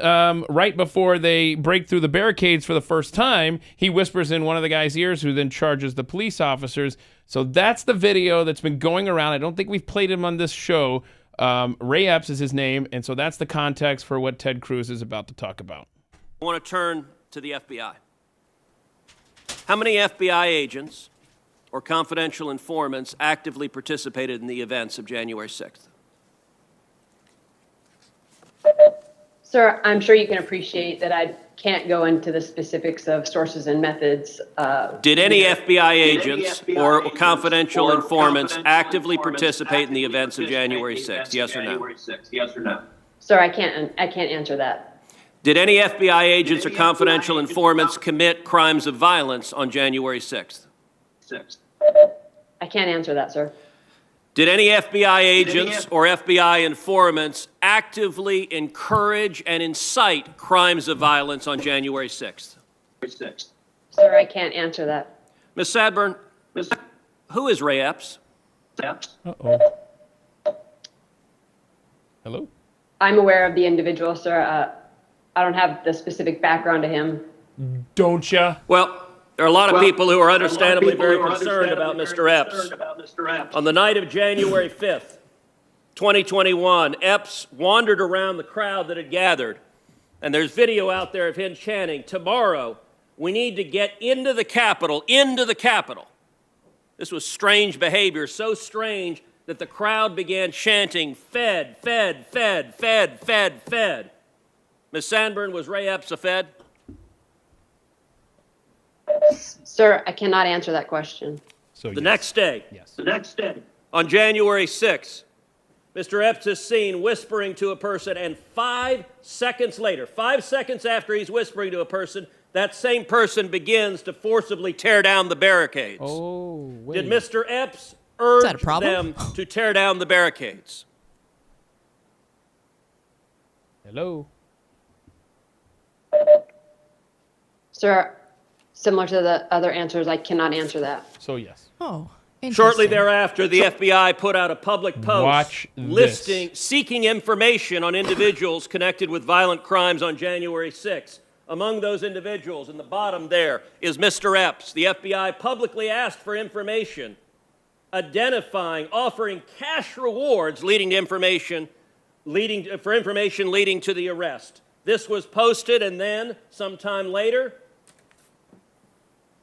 right before they break through the barricades for the first time, he whispers in one of the guy's ears, who then charges the police officers. So that's the video that's been going around. I don't think we've played him on this show. Ray Epps is his name, and so that's the context for what Ted Cruz is about to talk about. I want to turn to the FBI. How many FBI agents or confidential informants actively participated in the events of January 6th? Sir, I'm sure you can appreciate that I can't go into the specifics of sources and methods. Did any FBI agents or confidential informants actively participate in the events of January 6th? Yes or no? Sir, I can't answer that. Did any FBI agents or confidential informants commit crimes of violence on January 6th? I can't answer that, sir. Did any FBI agents or FBI informants actively encourage and incite crimes of violence on January 6th? Sir, I can't answer that. Ms. Sadburn, who is Ray Epps? Uh-oh. Hello? I'm aware of the individual, sir. I don't have the specific background to him. Don't ya? Well, there are a lot of people who are understandably very concerned about Mr. Epps. On the night of January 5th, 2021, Epps wandered around the crowd that had gathered, and there's video out there of him chanting, "Tomorrow, we need to get into the Capitol, into the Capitol." This was strange behavior, so strange that the crowd began chanting, "Fed, Fed, Fed, Fed, Fed, Fed." Ms. Sandburn, was Ray Epps a Fed? Sir, I cannot answer that question. So the next day, on January 6th, Mr. Epps is seen whispering to a person, and 5 seconds later, 5 seconds after he's whispering to a person, that same person begins to forcibly tear down the barricades. Oh, wait. Did Mr. Epps urge them to tear down the barricades? Hello? Sir, similar to the other answers, I cannot answer that. So yes. Oh, Shortly thereafter, the FBI put out a public post listing, seeking information on individuals connected with violent crimes on January 6th. Among those individuals, in the bottom there, is Mr. Epps. The FBI publicly asked for information, identifying, offering cash rewards leading to information for information leading to the arrest. This was posted, and then sometime later,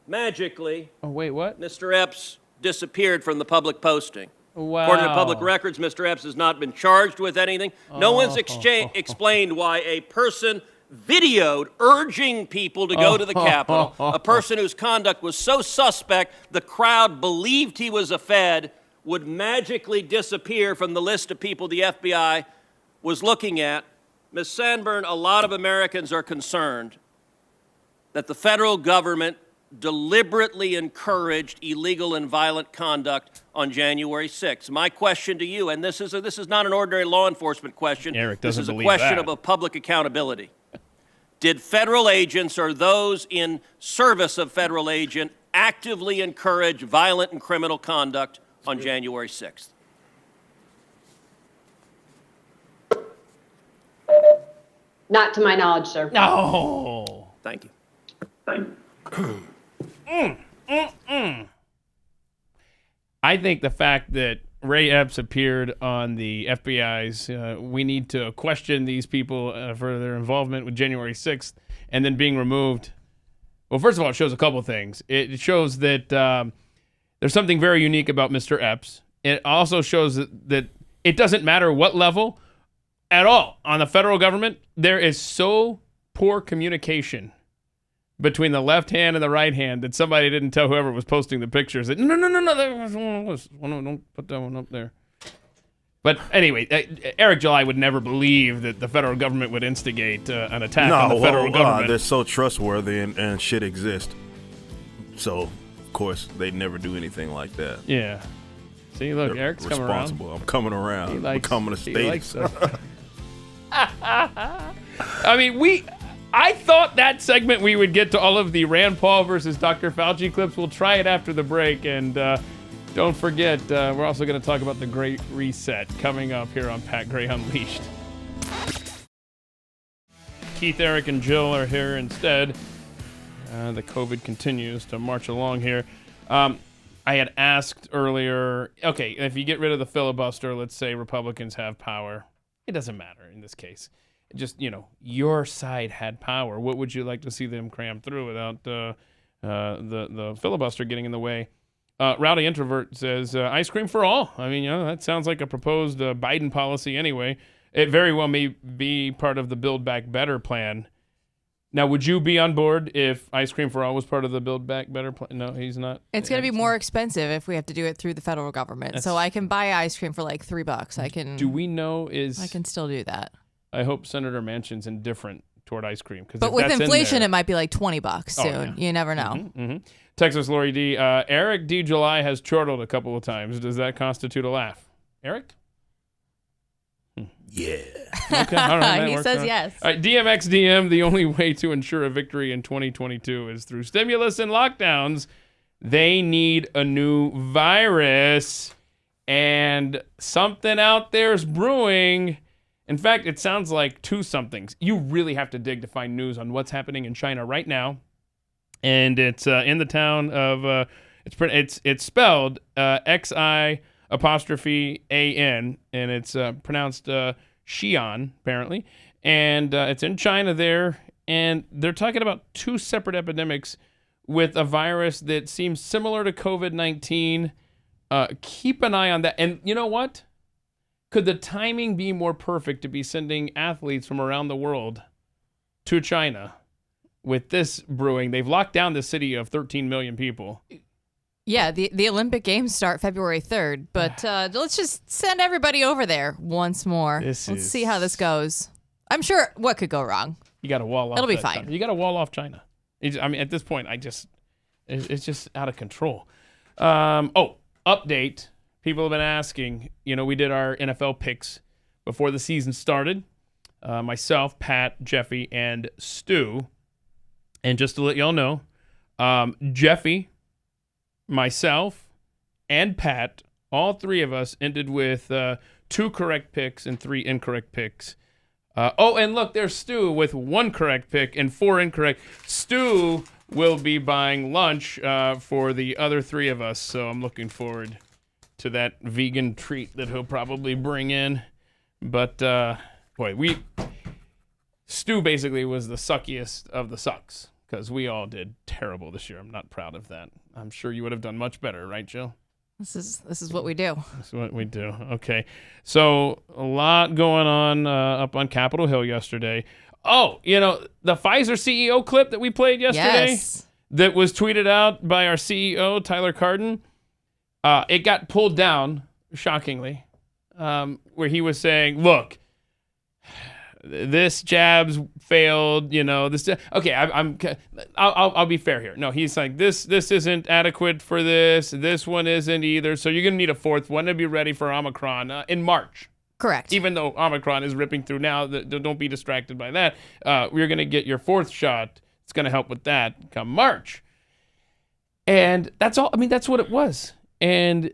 magically, wait, what? Mr. Epps disappeared from the public posting. Wow. According to public records, Mr. Epps has not been charged with anything. No one's explained why a person videoed urging people to go to the Capitol, a person whose conduct was so suspect the crowd believed he was a Fed, would magically disappear from the list of people the FBI was looking at. Ms. Sandburn, a lot of Americans are concerned that the federal government deliberately encouraged illegal and violent conduct on January 6th. My question to you, and this is not an ordinary law enforcement question. Eric doesn't this is a believe question that. of public accountability. Did federal agents or those in service of federal agent actively encourage violent and criminal conduct on January 6th? Not to my knowledge, sir. No. Thank you. I think the fact that Ray Epps appeared on the FBI's we need to question these people for their involvement with January 6th and then being removed. Well, first of all, it shows a couple things. It shows that there's something very unique about Mr. Epps. It also shows that it doesn't matter what level at all on the federal government. There is so poor communication between the left hand and the right hand that somebody didn't tell whoever was posting the pictures that no, don't put that one up there. But anyway, Eric July would never believe that the federal government would instigate an attack on the federal government. They're so trustworthy and shit exists. So, of course, they'd never do anything like that. Yeah. See, look, They're Eric's coming around. responsible. I'm coming around. I'm coming to states. I mean, I thought that segment we would get to all of the Rand Paul versus Dr. Fauci clips. We'll try it after the break. And don't forget, we're also going to talk about the Great Reset coming up here on Pat Gray Unleashed. Keith, Eric, and Jill are here instead. The COVID continues to march along here. I had asked earlier, okay, if you get rid of the filibuster, let's say Republicans have power. It doesn't matter in this case. Just, your side had power. What would you like to see them cram through without the filibuster getting in the way? Rowdy Introvert says, ice cream for all. I mean, that sounds like a proposed Biden policy anyway. It very well may be part of the Build Back Better plan. Now, would you be on board if ice cream for all was part of the Build Back Better plan? No, he's not. It's going to be more expensive if we have to do it through the federal government. So I can buy ice cream for like $3. Do we know I can still do that. I hope Senator Manchin's indifferent toward ice cream. But with inflation, it might be like $20 soon. Yeah. You never know. Mm-hmm. Texas Lori D. Eric D. July has chortled a couple of times. Does that constitute a laugh? Eric? Yeah. Okay. All right. He says yes. All right. DMX DM, the only way to ensure a victory in 2022 is through stimulus and lockdowns. They need a new virus, and something out there is brewing. In fact, it sounds like two somethings. You really have to dig to find news on what's happening in China right now. And it's in the town of, it's spelled Xi apostrophe A-N, and it's pronounced Xi'an, apparently. And it's in China there, and they're talking about two separate epidemics with a virus that seems similar to COVID-19. Keep an eye on that. And you know what? Could the timing be more perfect to be sending athletes from around the world to China with this brewing? They've locked down the city of 13 million people. Yeah, the Olympic Games start February 3rd, but let's just send everybody over there once more. Let's see how this goes. I'm sure what could go wrong. You got to wall off. It'll be fine. China. You got to wall off China. I mean, at this point, it's just out of control. Update. People have been asking, we did our NFL picks before the season started. Myself, Pat, Jeffy, and Stu. And just to let y'all know, Jeffy, myself, and Pat, all three of us ended with 2 correct picks and 3 incorrect picks. And look, there's Stu with 1 correct pick and 4 incorrect. Stu will be buying lunch for the other 3 of us, so I'm looking forward to that vegan treat that he'll probably bring in But Stu basically was the suckiest of the sucks because we all did terrible this year. I'm not proud of that. I'm sure you would have done much better, right, Jill? This is what we do. This is what we do. Okay. So a lot going on up on Capitol Hill yesterday. Oh, the Pfizer CEO clip that we played yesterday that was tweeted out by our CEO, Tyler Cardin, it got pulled down, shockingly, where he was saying, look, this jab's failed, this. Okay, I'll be fair here. No, he's like, this isn't adequate for this. This one isn't either. So you're going to need a fourth one to be ready for Omicron in March. Correct. Even though Omicron is ripping through now, don't be distracted by that. We're going to get your fourth shot. It's going to help with that come March. And that's all. I mean, that's what it was. And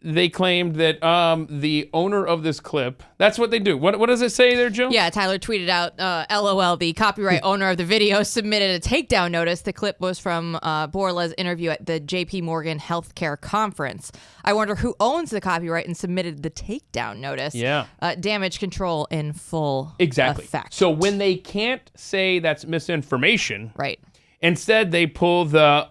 they claimed that the owner of this clip, that's what they do. What does it say there, Joe? Yeah, Tyler tweeted out, LOL, the copyright owner of the video submitted a takedown notice. The clip was from Borla's interview at the JP Morgan Healthcare Conference. I wonder who owns the copyright and submitted the takedown notice. Yeah. Damage control in full Exactly. effect. So when they can't say that's misinformation, right? Instead, they pull the,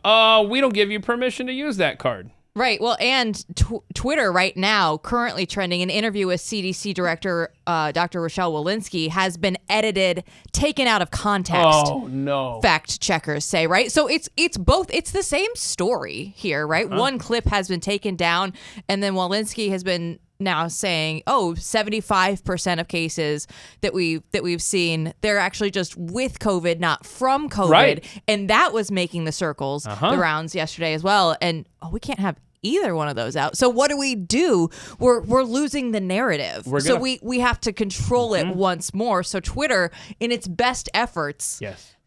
we don't give you permission to use that card. Right. Well, and Twitter right now, currently trending, an interview with CDC Director Dr. Rochelle Walensky has been edited, taken out of context. Oh, no. Fact checkers say, right? So it's both. It's the same story here, right? Huh? One clip has been taken down, and then Walensky has been now saying, 75% of cases that we've seen, they're actually just with COVID, not from COVID. Right. And that was making the circles, the rounds yesterday as well. And we can't have either one of those out. So what do? We're losing the narrative. So we have to control it once more. So Twitter, in its best efforts,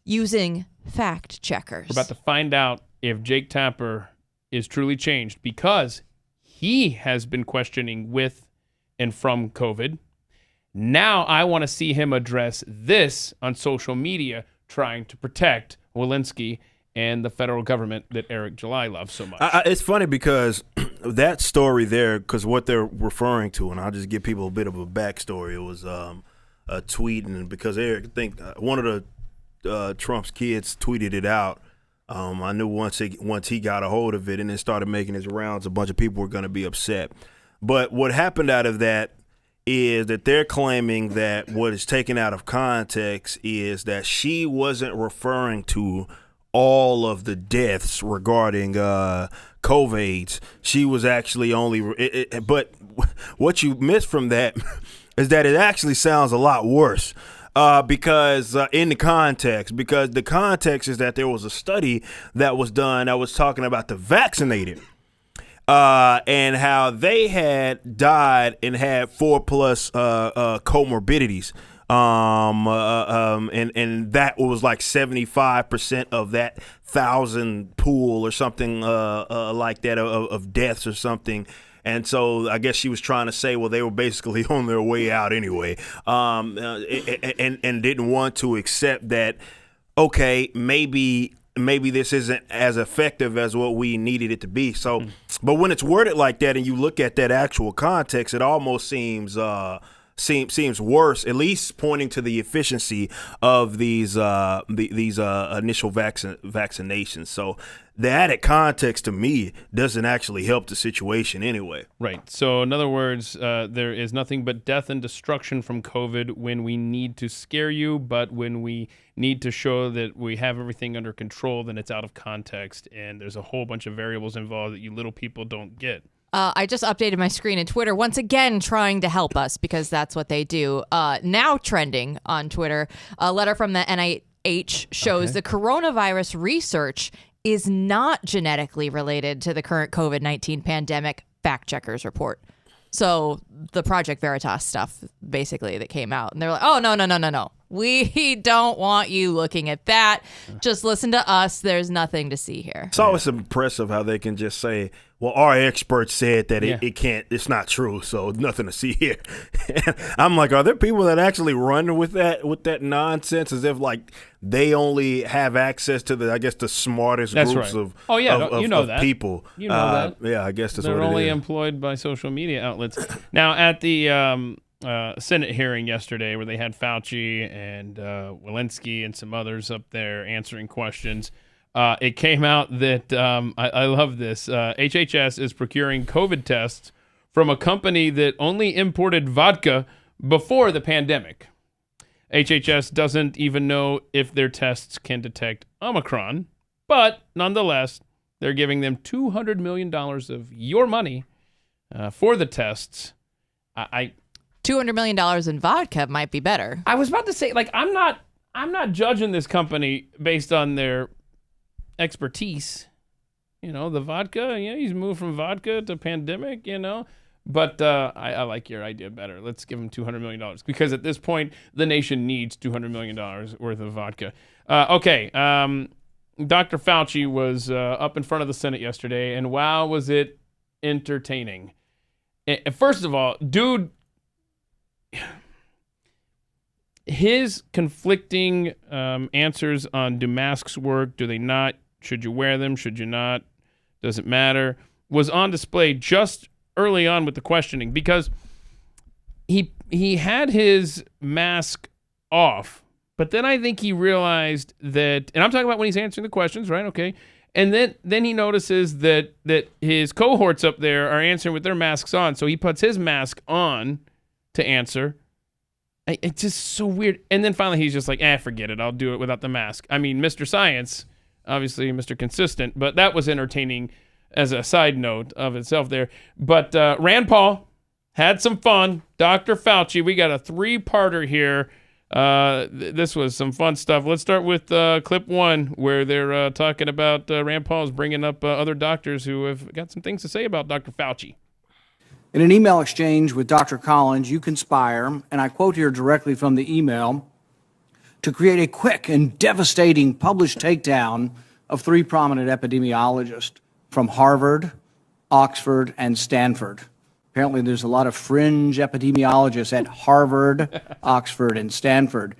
using fact checkers. We're about to find out if Jake Tapper is truly changed because he has been questioning with and from COVID. Now I want to see him address this on social media, trying to protect Walensky and the federal government that Eric July loves so much. It's funny because that story there, because what they're referring to, and I'll just give people a bit of a backstory. It was a tweet, and because Eric, I think one of the Trump's kids tweeted it out. I knew once he got a hold of it and then started making his rounds, a bunch of people were going to be upset. But what happened out of that is that they're claiming that what is taken out of context is that she wasn't referring to all of the deaths regarding COVID. She was actually only but what you missed from that is that it actually sounds a lot worse. Because in the context, because the context is that there was a study that was done that was talking about the vaccinated and how they had died and had 4+ comorbidities. And that was like 75% of that 1,000 pool or something like that of deaths or something. And so I guess she was trying to say, well, they were basically on their way out anyway, and didn't want to accept that, okay, maybe this isn't as effective as what we needed it to be. So, but when it's worded like that and you look at that actual context, it almost seems worse, at least pointing to the efficiency of these initial vaccinations. So the added context to me doesn't actually help the situation anyway. Right. So in other words, there is nothing but death and destruction from COVID when we need to scare you, but when we need to show that we have everything under control, then it's out of context, and there's a whole bunch of variables involved that you little people don't get. I just updated my screen in Twitter, once again trying to help us because that's what they do. Now trending on Twitter, a letter from the NIH shows the coronavirus research is not genetically related to the current COVID-19 pandemic, fact checkers report. So the Project Veritas stuff, basically, that came out. And they're like, oh, no. We don't want you looking at that. Just listen to us. There's nothing to see here. It's always impressive how they can just say, well, our experts said that it's not true, so nothing to see here. I'm like, are there people that actually run with that nonsense as if like they only have access to the smartest groups of people? You know that. Yeah, I guess that's They're what it is. only employed by social media outlets. Now at the Senate hearing yesterday where they had Fauci and Walensky and some others up there answering questions. It came out that, I love this, HHS is procuring COVID tests from a company that only imported vodka before the pandemic. HHS doesn't even know if their tests can detect Omicron, but nonetheless, they're giving them $200 million of your money for the tests. $200 million in vodka might be better. I was about to say, like, I'm not judging this company based on their expertise. You know, the vodka, he's moved from vodka to pandemic, But I like your idea better. Let's give him $200 million because at this point, the nation needs $200 million worth of vodka. Okay. Dr. Fauci was up in front of the Senate yesterday, and wow, was it entertaining. First of all, dude, his conflicting answers on do masks work, do they not, should you wear them, should you not, does it matter, was on display just early on with the questioning because he had his mask off, but then I think he realized that, and I'm talking about when he's answering the questions, right? Okay. And then he notices that his cohorts up there are answering with their masks on, so he puts his mask on to answer. It's just so weird. And then finally he's just like, forget it. I'll do it without the mask. I mean, Mr. Science, obviously Mr. Consistent, but that was entertaining as a side note of itself there. But Rand Paul had some fun. Dr. Fauci, we got a 3-parter here. This was some fun stuff. Let's start with clip 1 where they're talking about Rand Paul's bringing up other doctors who have got some things to say about Dr. Fauci. In an email exchange with Dr. Collins, you conspire, and I quote here directly from the email, to create a quick and devastating published takedown of 3 prominent epidemiologists from Harvard, Oxford, and Stanford. Apparently, there's a lot of fringe epidemiologists at Harvard, Oxford, and Stanford.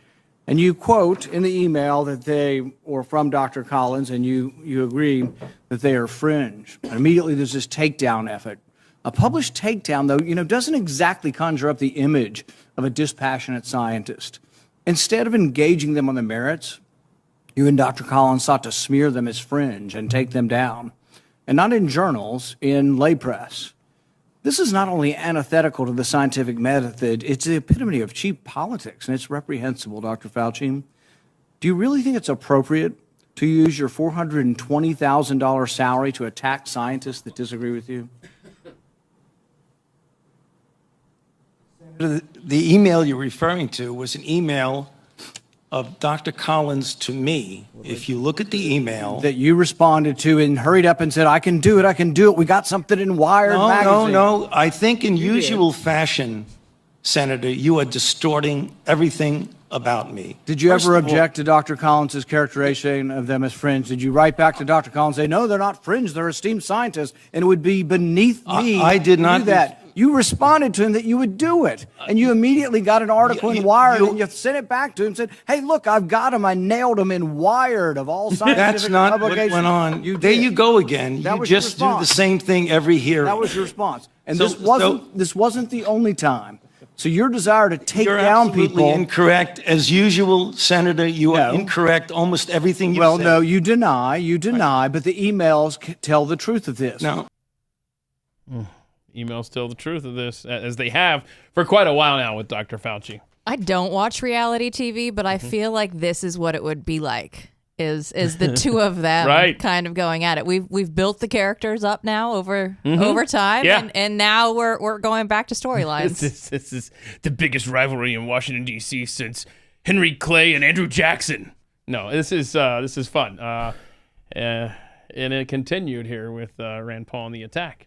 And you quote in the email that they, or from Dr. Collins, and you agree that they are fringe. And immediately there's this takedown effort. A published takedown, though, doesn't exactly conjure up the image of a dispassionate scientist. Instead of engaging them on the merits, you and Dr. Collins sought to smear them as fringe and take them down. And not in journals, in lay press. This is not only antithetical to the scientific method, it's the epitome of cheap politics, and it's reprehensible, Dr. Fauci. Do you really think it's appropriate to use your $420,000 salary to attack scientists that disagree with you? The email you're referring to was an email of Dr. Collins to me. If you look at the email that you responded to and hurried up and said, I can do it. We got something in Wired magazine. No. I think in usual fashion, Senator, you are distorting everything about me. Did you ever object to Dr. Collins' characterization of them as fringe? Did you write back to Dr. Collins and say, no, they're not fringe, they're esteemed scientists, and it would be beneath me I did not do that? You responded to him that you would do it, and you immediately got an article in Wired, and you sent it back to him and said, hey, look, I've got him. I nailed him in Wired of all scientific publications. That's not what went on. There you go again. You just do the same thing every hearing. That was your response. And this wasn't the only time. So your desire to take down people... You're absolutely incorrect. As usual, Senator, you are incorrect almost everything you said. Well, no, you deny, but the emails tell the truth of this. No. Emails tell the truth of this, as they have for quite a while now with Dr. Fauci. I don't watch reality TV, but I feel like this is what it would be like. Is the two of them right. kind of going at it. We've built the characters up now over time, and now we're going back to storylines. This is the biggest rivalry in Washington D.C. since Henry Clay and Andrew Jackson. No, this is fun, and it continued here with Rand Paul and the attack.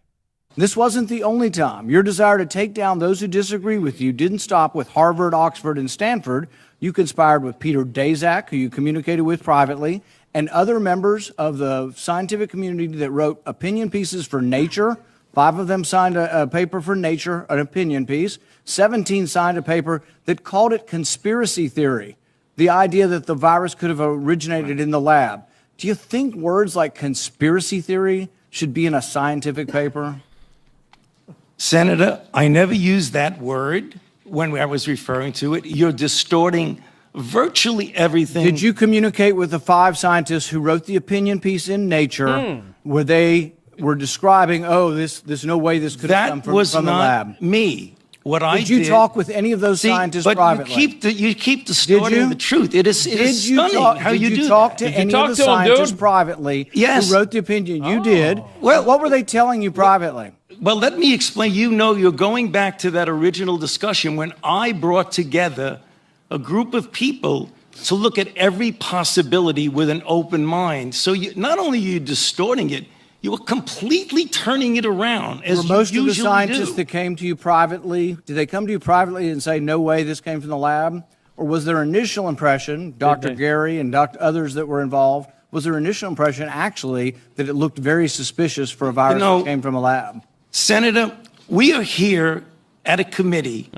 This wasn't the only time. Your desire to take down those who disagree with you didn't stop with Harvard, Oxford, and Stanford. You conspired with Peter Daszak, who you communicated with privately, and other members of the scientific community that wrote opinion pieces for Nature. 5 of them signed a paper for Nature, an opinion piece. 17 signed a paper that called it conspiracy theory, the idea that the virus could have originated in the lab. Do you think words like conspiracy theory should be in a scientific paper? Senator, I never used that word. when I was referring to it. You're distorting virtually everything. Did you communicate with the 5 scientists who wrote the opinion piece in Nature where they were describing, there's no way this could have come from the lab? That was not me. What I did. Did you talk with any of those scientists privately? You keep distorting the truth. It is stunning how you do that. Did you talk to any of the scientists privately who wrote the opinion? You did. Well, what were they telling you privately? Well, let me explain. You're going back to that original discussion when I brought together a group of people to look at every possibility with an open mind. So not only are you distorting it, you were completely turning it around, as you most usually of the scientists do. that came to you privately, did they come to you privately and say, no way, this came from the lab? Or was their initial impression, Dr. Gary and others that were involved, was their initial impression actually that it looked very suspicious for a virus that came from a lab? Senator, we are here at a committee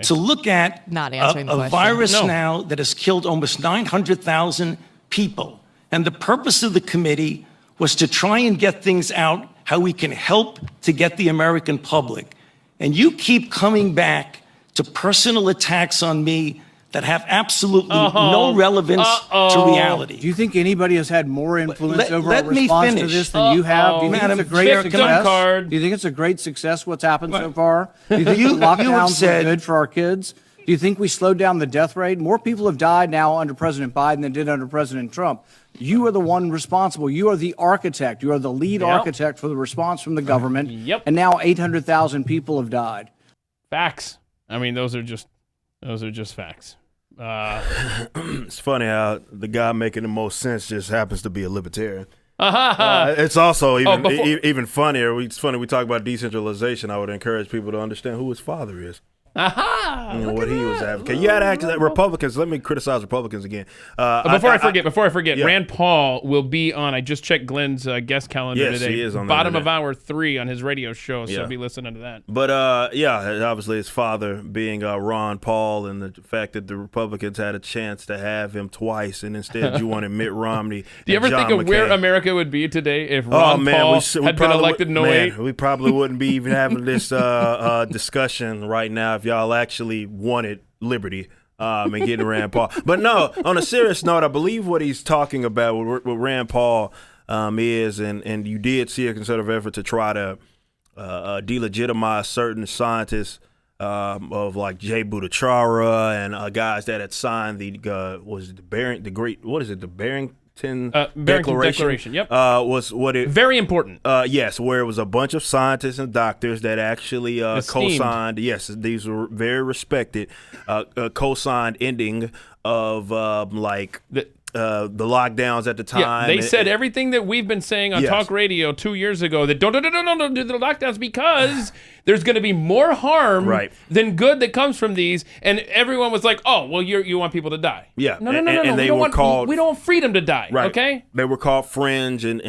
to look at Not answering the a question. virus now that has killed almost 900,000 people. And the purpose of the committee was to try and get things out, how we can help to get the American public. And you keep coming back to personal attacks on me that have absolutely no relevance to reality. Do you think anybody has had more influence over our response to this than you have? Do you think it's a great success? Do you think it's a great success what's happened so far? Do you think the lockdowns were good for our kids? Do you think we slowed down the death rate? More people have died now under President Biden than did under President Trump. You are the one responsible. You are the architect. You are the lead architect for the response from the government. And now 800,000 people have died. Facts. I mean, those are just facts. It's funny how the guy making the most sense just happens to be a libertarian. It's also even funnier. It's funny we talk about decentralization. I would encourage people to understand who his father is. What he was advocating. You had to act like Republicans. Let me criticize Republicans again. Before I forget, Rand Paul will be on. I just checked Glenn's guest calendar today. He is on bottom of hour 3 on his radio show. So be listening to that. But obviously his father being Ron Paul, and the fact that the Republicans had a chance to have him twice, and instead you wanted Mitt Romney. Do you ever think of where America would be today if Ron Paul had been elected in 08? We probably wouldn't be even having this discussion right now if y'all actually wanted liberty and getting Rand Paul. But no, on a serious note, I believe what he's talking about, what Rand Paul is, and you did see a concerted effort to try to delegitimize certain scientists of like Jay Bhattacharya and guys that had signed the Barrington Declaration. Yep. Was what it very important. Yes, where it was a bunch of scientists and doctors that actually co-signed. Yes, these were very respected. Co-signed ending of the lockdowns at the time. Yeah, they said everything that we've been saying on talk radio 2 years ago, that don't do the lockdowns because there's going to be more harm than good that comes from these. And everyone was like, oh, well, you want people to die. Yeah. No. And we don't want freedom to die, okay? They were called fringe and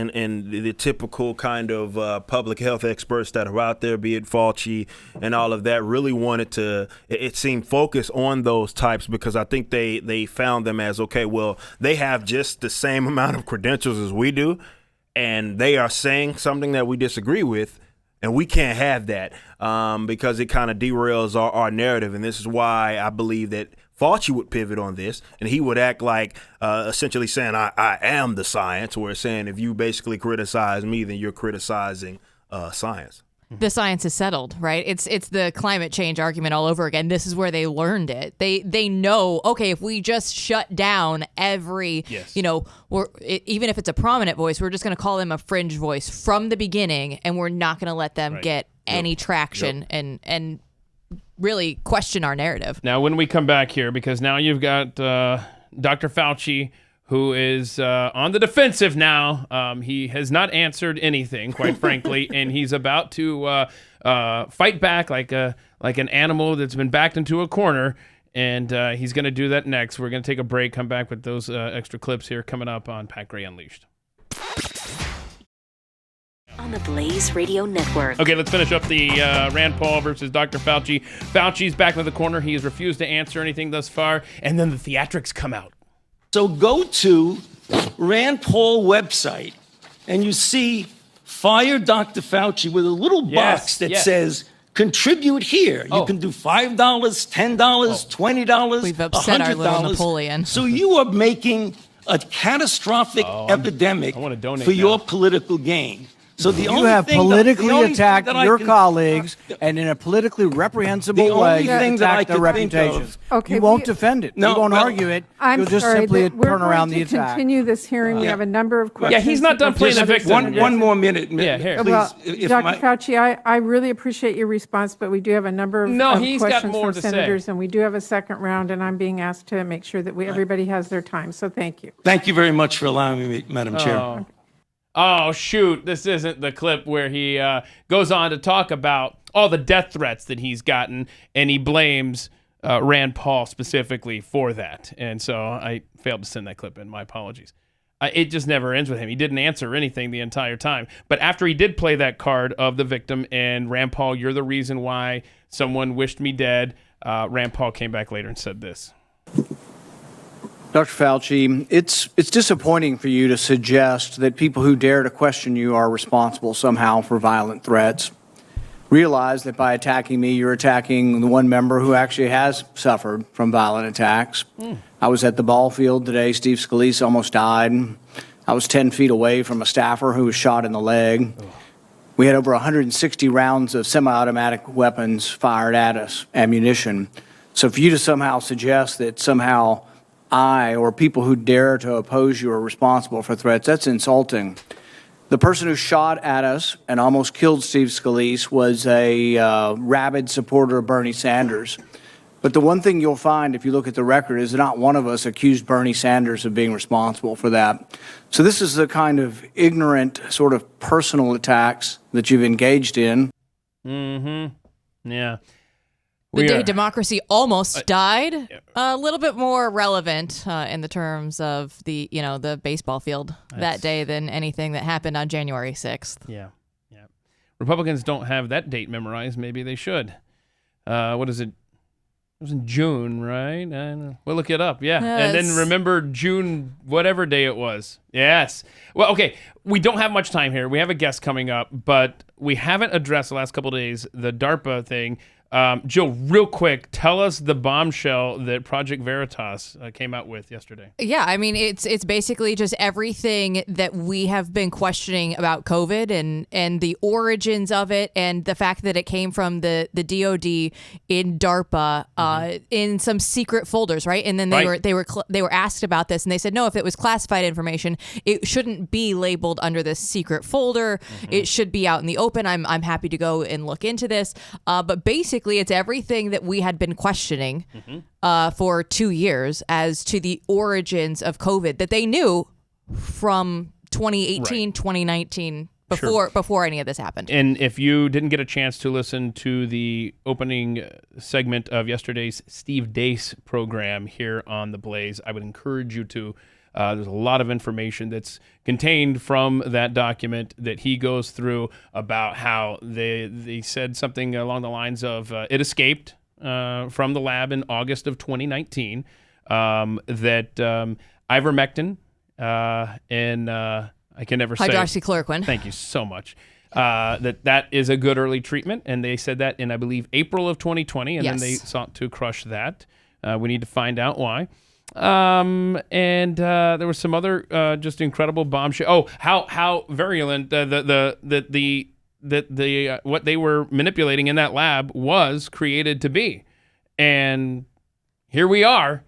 the typical kind of public health experts that are out there, be it Fauci and all of that, really wanted to, it seemed, focus on those types because I think they found them as, okay, well, they have just the same amount of credentials as we do, and they are saying something that we disagree with, and we can't have that because it kind of derails our narrative. And this is why I believe that Fauci would pivot on this, and he would act like essentially saying, I am the science, where it's saying if you basically criticize me, then you're criticizing science. The science is settled, right? It's the climate change argument all over again. This is where they learned it. They know, okay, if we just shut down every, even if it's a prominent voice, we're just going to call them a fringe voice from the beginning, and we're not going to let them get any traction and really question our narrative. Now, when we come back here, because now you've got Dr. Fauci, who is on the defensive now. He has not answered anything, quite frankly, and he's about to fight back like an animal that's been backed into a corner, and he's going to do that next. We're going to take a break, come back with those extra clips here coming up on Pat Gray Unleashed. On the Blaze Radio Network. Okay, let's finish up the Rand Paul versus Dr. Fauci. Fauci's back in the corner. He has refused to answer anything thus far, and then the theatrics come out. So go to Rand Paul website and you see fire Dr. Fauci with a little box that says contribute here. You can do $5, $10, $20, We've upset our little $100. Napoleon. So you are making a catastrophic epidemic I wanna donate for your now. political gain. So the You only have thing the politically only thing attacked that I your can- colleagues, and in a politically reprehensible The way, only thing you that I attack their could think of- reputations. Okay, you won't defend it. No, you won't well, argue it. I'm You'll just sorry, simply but we're turn around going the to attack. continue this hearing. We have a number of questions. Yeah, he's not done playing the victim. One more minute. Yeah, here. Please, Well, if Dr. my- Fauci, I really appreciate your response, but we do have a number of, No, of he's got questions more from to say. senators, and we do have a second round, and I'm being asked to make sure that everybody has their time. So thank you. Thank you very much for allowing me, Madam Chair. Oh, shoot. This isn't the clip where he goes on to talk about all the death threats that he's gotten, and he blames Rand Paul specifically for that. And so I failed to send that clip in. My apologies. It just never ends with him. He didn't answer anything the entire time. But after he did play that card of the victim and Rand Paul, you're the reason why someone wished me dead, Rand Paul came back later and said this. Dr. Fauci, it's disappointing for you to suggest that people who dare to question you are responsible somehow for violent threats. Realize that by attacking me, you're attacking the one member who actually has suffered from violent attacks. I was at the ball field today. Steve Scalise almost died. I was 10 feet away from a staffer who was shot in the leg. We had over 160 rounds of semi-automatic weapons fired at us, ammunition. So for you to somehow suggest that somehow I or people who dare to oppose you are responsible for threats, that's insulting. The person who shot at us and almost killed Steve Scalise was a rabid supporter of Bernie Sanders. But the one thing you'll find if you look at the record is that not one of us accused Bernie Sanders of being responsible for that. So this is the kind of ignorant sort of personal attacks that you've engaged in. Mm-hmm. Yeah. The day democracy almost died, a little bit more relevant in the terms of the baseball field that day than anything that happened on January 6th. Yeah. Republicans don't have that date memorized. Maybe they should. What is it? It was in June, right? We'll look it up. Yeah. Yes. And then remember June, whatever day it was. Yes. Well, okay. We don't have much time here. We have a guest coming up, but we haven't addressed the last couple of days the DARPA thing. Jill, real quick, tell us the bombshell that Project Veritas came out with yesterday. Yeah, I mean, it's basically just everything that we have been questioning about COVID and the origins of it and the fact that it came from the DoD in DARPA in some secret folders, right? And then they were asked about this, and they said no, if it was classified information, it shouldn't be labeled under this secret folder. It should be out in the open. I'm happy to go and look into this, but basically it's everything that we had been questioning for 2 years as to the origins of COVID that they knew from 2018, 2019, before any of this happened. And if you didn't get a chance to listen to the opening segment of yesterday's Steve Deace program here on The Blaze, I would encourage you to. There's a lot of information that's contained from that document that he goes through about how they said something along the lines of it escaped from the lab in August of 2019, that ivermectin and I can never say hydroxychloroquine. Thank you so much. That is a good early treatment, and they said that in, I believe, April of 2020, and then they sought to crush that. We need to find out why. And there was some other just incredible bombshell. Oh, how virulent what they were manipulating in that lab was created to be, and here we are.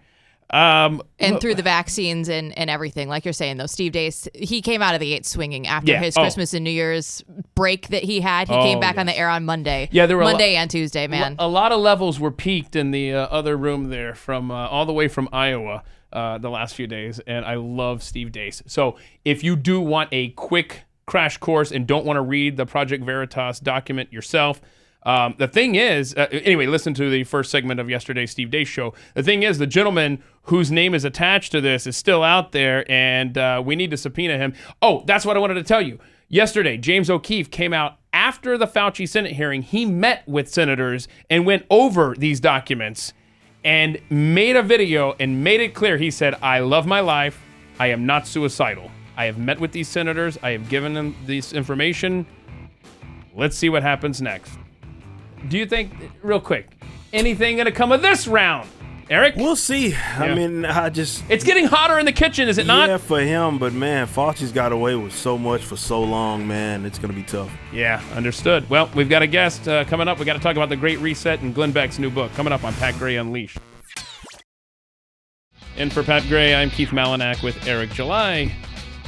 And through the vaccines and everything, like you're saying, though, Steve Deace, he came out of the gate swinging after his Christmas and New Year's break that he had. He came back on the air on Monday. Yeah, there were Monday and Tuesday, man. A lot of levels were peaked in the other room there, from all the way from Iowa the last few days, and I love Steve Deace. So if you do want a quick crash course and don't want to read the Project Veritas document yourself, the thing is, anyway, listen to the first segment of yesterday's Steve Deace show. The thing is, the gentleman whose name is attached to this is still out there, and we need to subpoena him. Oh, that's what I wanted to tell you. Yesterday, James O'Keefe came out after the Fauci Senate hearing. He met with senators and went over these documents and made a video and made it clear. He said, I love my life. I am not suicidal. I have met with these senators. I have given them this information. Let's see what happens next. Do you think, real quick, anything going to come of this round? Eric? We'll see. I mean, It's getting hotter in the kitchen, is it not? Yeah, for him, but man, Fauci's got away with so much for so long, man. It's going to be tough. Yeah, understood. Well, we've got a guest coming up. We got to talk about the Great Reset and Glenn Beck's new book coming up on Pat Gray Unleashed. And for Pat Gray, I'm Keith Malinak with Eric July,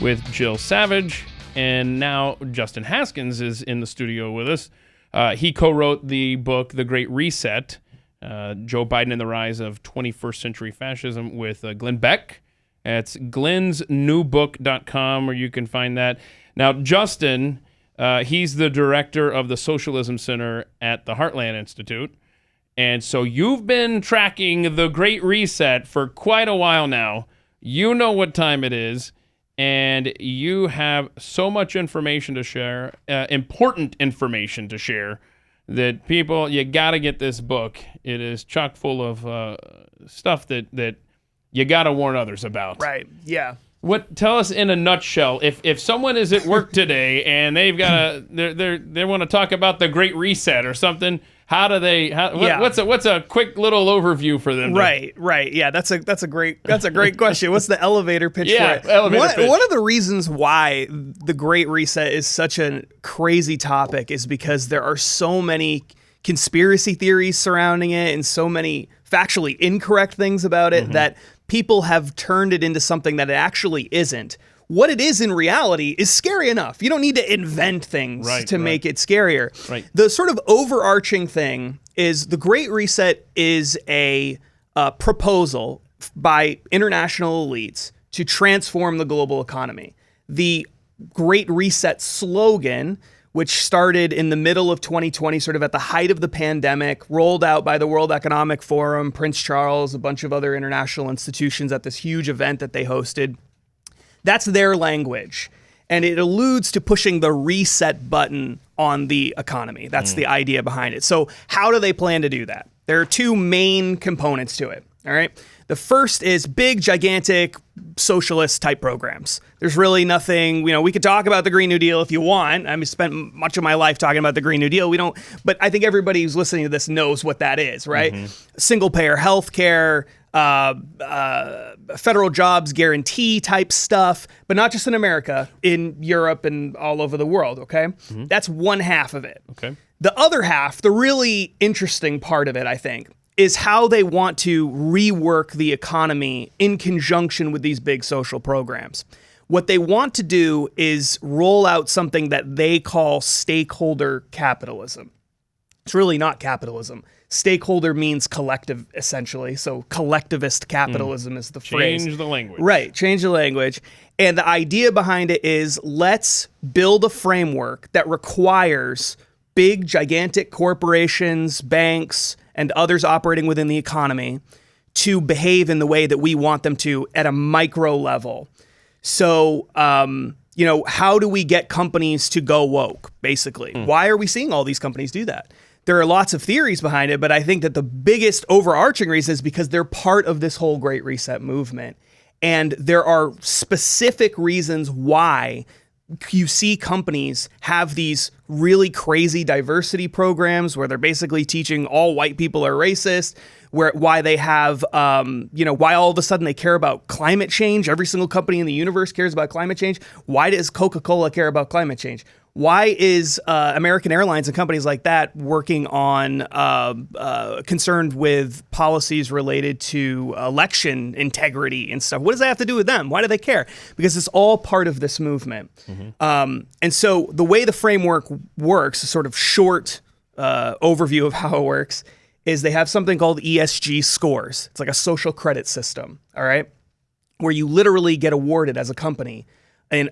with Jill Savage, and now Justin Haskins is in the studio with us. He co-wrote the book, The Great Reset, Joe Biden and the Rise of 21st Century Fascism with Glenn Beck. It's glensnewbook.com where you can find that. Now, Justin, he's the director of the Socialism Center at the Heartland Institute. And so you've been tracking the Great Reset for quite a while now. You know what time it is, and you have so much information to share, important information to share, that people, you got to get this book. It is chock full of stuff that you got to warn others about. Right, yeah. Tell us in a nutshell, if someone is at work today and they've got they want to talk about the Great Reset or something, how do they? What's a quick little overview for them? Right. Yeah, that's a great question. What's the elevator pitch for it? Elevator pitch. One of the reasons why the Great Reset is such a crazy topic is because there are so many conspiracy theories surrounding it and so many factually incorrect things about it that people have turned it into something that it actually isn't. What it is in reality is scary enough. You don't need to invent things to make it scarier. Right. The sort of overarching thing is the Great Reset is a proposal by international elites to transform the global economy. The Great Reset slogan, which started in the middle of 2020, sort of at the height of the pandemic, rolled out by the World Economic Forum, Prince Charles, a bunch of other international institutions at this huge event that they hosted. That's their language. And it alludes to pushing the reset button on the economy. That's the idea behind it. So how do they plan to do that? There are two main components to it. All right. The first is big, gigantic socialist type programs. There's really nothing, we could talk about the Green New Deal if you want. I spent much of my life talking about the Green New Deal. But I think everybody who's listening to this knows what that is, right? Single payer healthcare, federal jobs guarantee type stuff, but not just in America, in Europe and all over the world, okay? That's one half of it. Okay. The other half, the really interesting part of it, I think, is how they want to rework the economy in conjunction with these big social programs. What they want to do is roll out something that they call stakeholder capitalism. It's really not capitalism. Stakeholder means collective, essentially. So collectivist capitalism is the phrase. Change the language. Right, change the language. And the idea behind it is let's build a framework that requires big, gigantic corporations, banks, and others operating within the economy to behave in the way that we want them to at a micro level. So, how do we get companies to go woke, basically? Why are we seeing all these companies do that? There are lots of theories behind it, but I think that the biggest overarching reason is because they're part of this whole Great Reset movement. And there are specific reasons why you see companies have these really crazy diversity programs where they're basically teaching all white people are racist, why they have, why all of a sudden they care about climate change. Every single company in the universe cares about climate change. Why does Coca-Cola care about climate change? Why is American Airlines and companies like that working on concerned with policies related to election integrity and stuff? What does that have to do with them? Why do they care? Because it's all part of this movement. And so the way the framework works, a sort of short overview of how it works, is they have something called ESG scores. It's like a social credit system, all right, where you literally get awarded as a company and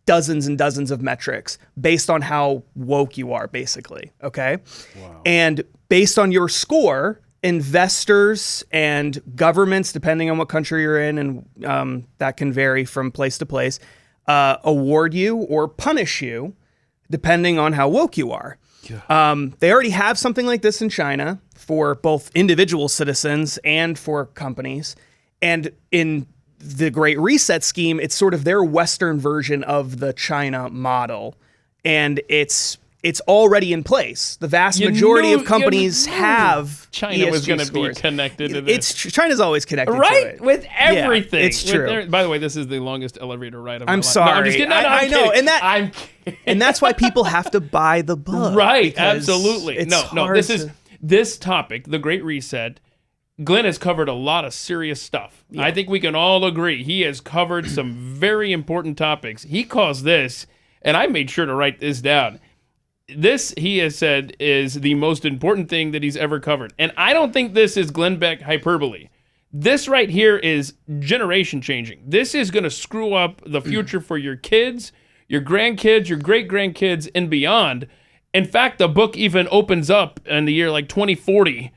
dozens and dozens of metrics based on how woke you are, basically, okay? Wow. And based on your score, investors and governments, depending on what country you're in, and that can vary from place to place, award you or punish you depending on how woke you are. Yeah. They already have something like this in China for both individual citizens and for companies. And in the Great Reset scheme, it's sort of their Western version of the China model. And it's it's already in place. The vast majority of companies have China was going to be connected to this. China's always connected to right? it. With everything. Yeah, it's true. By the way, this is the longest elevator ride of my I'm life. sorry. No, I'm just kidding. No, I know. kidding. And and that's why people have to buy the book. Right, absolutely. It's No, hard this topic, the Great Reset, Glenn has covered a lot of serious stuff. Yeah. I think we can all agree. He has covered some very important topics. He calls this, and I made sure to write this down, this, he has said, is the most important thing that he's ever covered. And I don't think this is Glenn Beck hyperbole. This right here is generation changing. This is going to screw up the future for your kids, your grandkids, your great-grandkids, and beyond. In fact, the book even opens up in the year like 2040.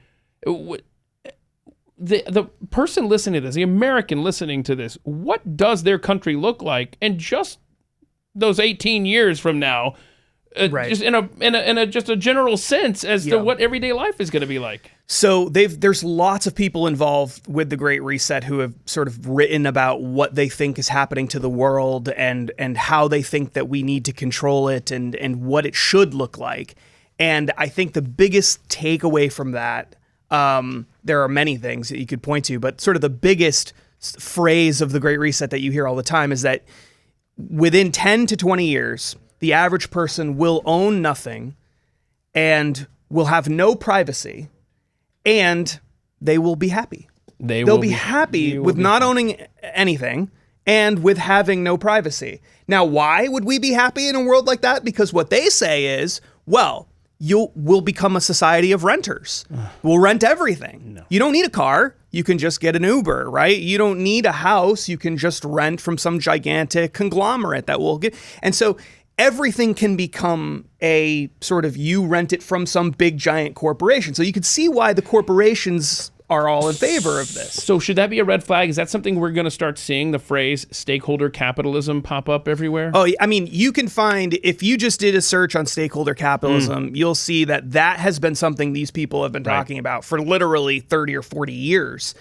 The person listening to this, the American listening to this, what does their country look like in just those 18 years from now? Just in a just a general sense as to what everyday life is going to be like. So there's lots of people involved with the Great Reset who have sort of written about what they think is happening to the world and how they think that we need to control it and what it should look like. And I think the biggest takeaway from that, there are many things that you could point to, but sort of the biggest phrase of the Great Reset that you hear all the time is that within 10 to 20 years, the average person will own nothing and will have no privacy, and they will be happy. They'll be happy with not owning anything and with having no privacy. Now, why would we be happy in a world like that? Because what they say is, well, we'll become a society of renters. We'll rent everything. No. You don't need a car. You can just get an Uber, right? You don't need a house. You can just rent from some gigantic conglomerate that will get. And so everything can become a sort of you rent it from some big giant corporation. So you can see why the corporations are all in favor of this. So should that be a red flag? Is that something we're going to start seeing, the phrase stakeholder capitalism, pop up everywhere? Oh, I mean, you can find, if you just did a search on stakeholder capitalism, you'll see that has been something these people have been talking about for literally 30 or 40 years.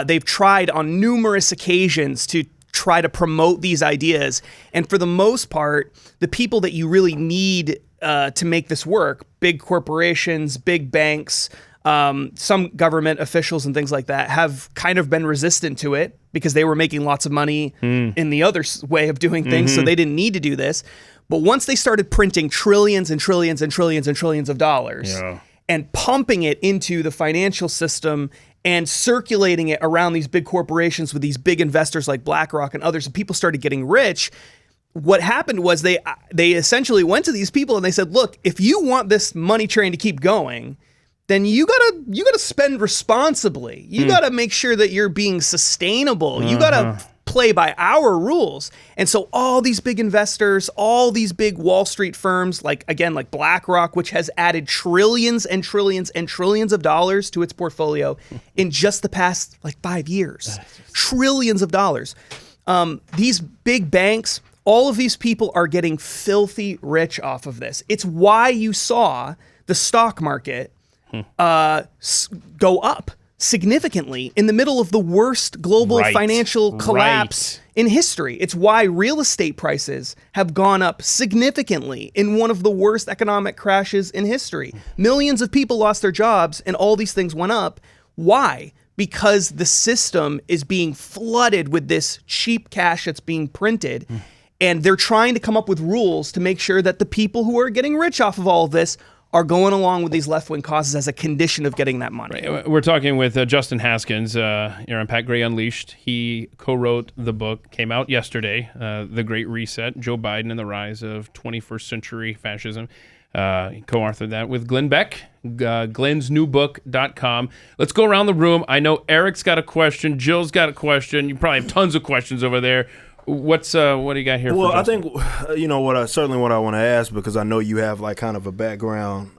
They've tried on numerous occasions to try to promote these ideas. And for the most part, the people that you really need to make this work, big corporations, big banks, some government officials and things like that have kind of been resistant to it because they were making lots of money in the other way of doing things, so they didn't need to do this. But once they started printing trillions and trillions and trillions and trillions of dollars and pumping it into the financial system and circulating it around these big corporations with these big investors like BlackRock and others, and people started getting rich, what happened was they essentially went to these people and they said, look, if you want this money train to keep going, then you gotta spend responsibly. You gotta make sure that you're being sustainable. You gotta play by our rules. And so all these big investors, all these big Wall Street firms, like BlackRock, which has added trillions and trillions and trillions of dollars to its portfolio in just the past 5 years. Trillions of dollars. These big banks, all of these people are getting filthy rich off of this. It's why you saw the stock market go up significantly in the middle of the worst global financial collapse in history. It's why real estate prices have gone up significantly in one of the worst economic crashes in history. Millions of people lost their jobs and all these things went up. Why? Because the system is being flooded with this cheap cash that's being printed. And they're trying to come up with rules to make sure that the people who are getting rich off of all of this are going along with these left-wing causes as a condition of getting that money. Right. We're talking with Justin Haskins here on Pat Gray Unleashed. He co-wrote the book, came out yesterday, The Great Reset, Joe Biden and the Rise of 21st Century Fascism. He co-authored that with Glenn Beck, glensnewbook.com. Let's go around the room. I know Eric's got a question. Jill's got a question. You probably have tons of questions over there. What do you got here? Well, for I think what I want to ask, because I know you have kind of a background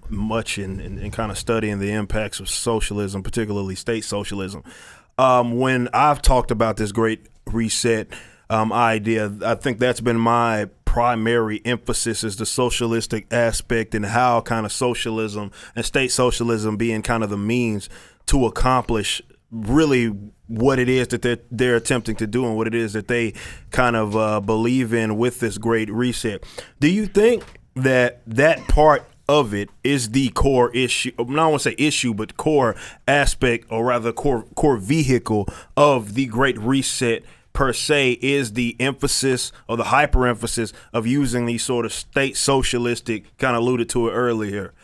much in kind of studying the impacts of socialism, particularly state socialism. When I've talked about this Great Reset idea, I think that's been my primary emphasis, is the socialistic aspect and how kind of socialism and state socialism being kind of the means to accomplish really what it is that they're attempting to do and what it is that they kind of believe in with this Great Reset. Do you think that part of it is the core issue. I don't want to say issue, but core aspect, or rather core vehicle of the Great Reset per se, is the emphasis or the hyper emphasis of using these sort of state socialistic, kind of alluded to it earlier,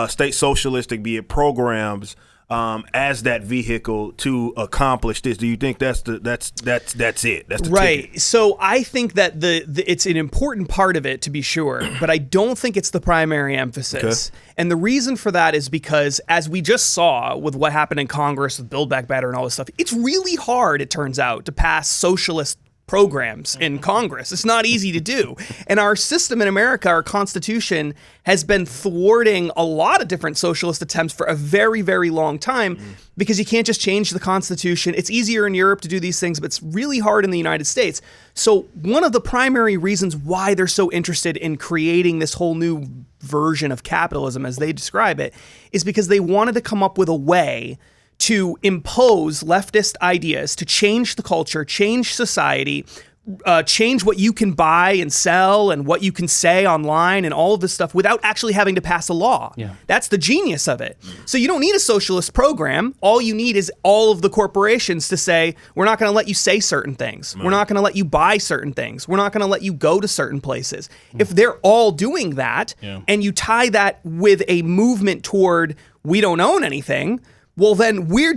state socialistic, be it programs, as that vehicle to accomplish this. Do you think that's it? That's the right ticket? So I think that the it's an important part of it, to be sure, but I don't think it's the primary emphasis. Okay. And the reason for that is because, as we just saw with what happened in Congress with Build Back Better and all this stuff, it's really hard, it turns out, to pass socialist programs in Congress. It's not easy to do. And our system in America, our Constitution, has been thwarting a lot of different socialist attempts for a very, very long time, because you can't just change the Constitution. It's easier in Europe to do these things, but it's really hard in the United States. So one of the primary reasons why they're so interested in creating this whole new version of capitalism, as they describe it, is because they wanted to come up with a way to impose leftist ideas, to change the culture, change society, change what you can buy and sell and what you can say online and all of this stuff without actually having to pass a law. Yeah. That's the genius of it. So you don't need a socialist program. All you need is all of the corporations to say, we're not going to let you say certain things. We're not going to let you buy certain things. We're not going to let you go to certain places. If they're all doing that, and you tie that with a movement toward we don't own anything, well, then we're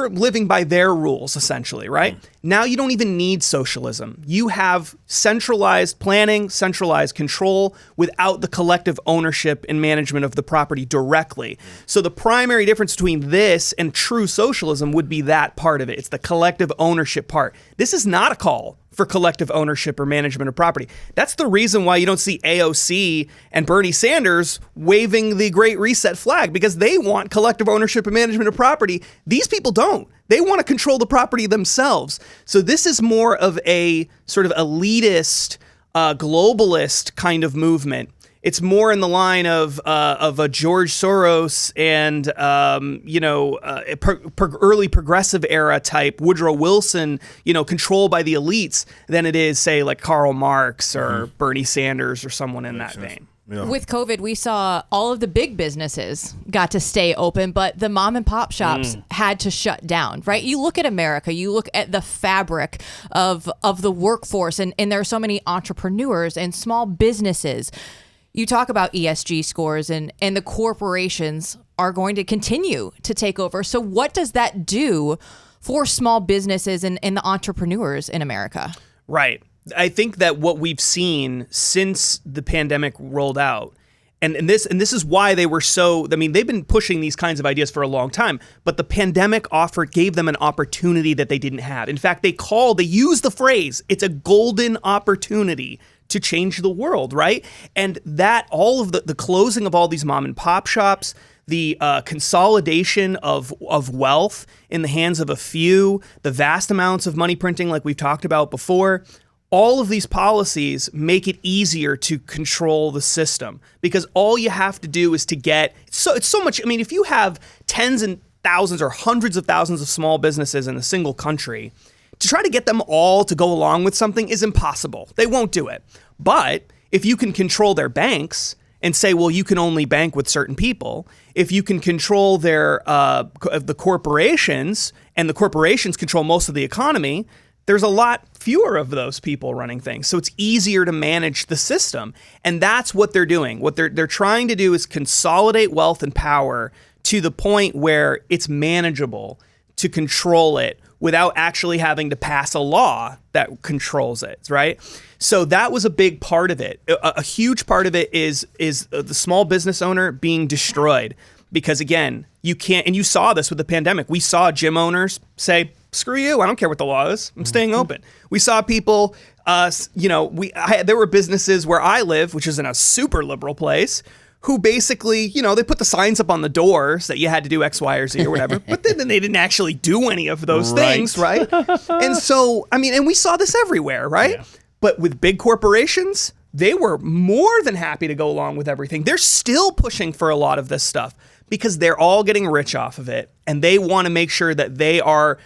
living by their rules, essentially, right? Now you don't even need socialism. You have centralized planning, centralized control without the collective ownership and management of the property directly. So the primary difference between this and true socialism would be that part of it. It's the collective ownership part. This is not a call for collective ownership or management of property. That's the reason why you don't see AOC and Bernie Sanders waving the Great Reset flag, because they want collective ownership and management of property. These people don't. They want to control the property themselves. So this is more of a sort of elitist, globalist kind of movement. It's more in the line of a George Soros and early progressive era type Woodrow Wilson, controlled by the elites, than it is, say, like Karl Marx or Bernie Sanders or someone in that vein. Yeah. With COVID, we saw all of the big businesses got to stay open, but the mom and pop shops had to shut down, right? You look at America, you look at the fabric of the workforce, and there are so many entrepreneurs and small businesses. You talk about ESG scores, and the corporations are going to continue to take over. So what does that do for small businesses and the entrepreneurs in America? Right. I think that what we've seen since the pandemic rolled out, and this is why they were so, they've been pushing these kinds of ideas for a long time, but the pandemic gave them an opportunity that they didn't have. In fact, they used the phrase, it's a golden opportunity to change the world, right? And that all of the closing of all these mom and pop shops, the consolidation of wealth in the hands of a few, the vast amounts of money printing like we've talked about before, all of these policies make it easier to control the system, because all you have to do is to get, it's so much, if you have tens and thousands or hundreds of thousands of small businesses in a single country, to try to get them all to go along with something is impossible. They won't do it. But if you can control their banks and say, well, you can only bank with certain people, if you can control the corporations, and the corporations control most of the economy, there's a lot fewer of those people running things. So it's easier to manage the system. And that's what they're doing. What they're trying to do is consolidate wealth and power to the point where it's manageable to control it without actually having to pass a law that controls it, right? So that was a big part of it. A huge part of it is the small business owner being destroyed, because again, you can't, and you saw this with the pandemic. We saw gym owners say, screw you, I don't care what the law is, I'm staying open. We saw people, there were businesses where I live, which is in a super liberal place, who basically, they put the signs up on the doors that you had to do X, Y, or Z or whatever, but then they didn't actually do any of those things, right? And so, and we saw this everywhere, right? Yeah. But with big corporations, they were more than happy to go along with everything. They're still pushing for a lot of this stuff because they're all getting rich off of it, and they want to make sure that they are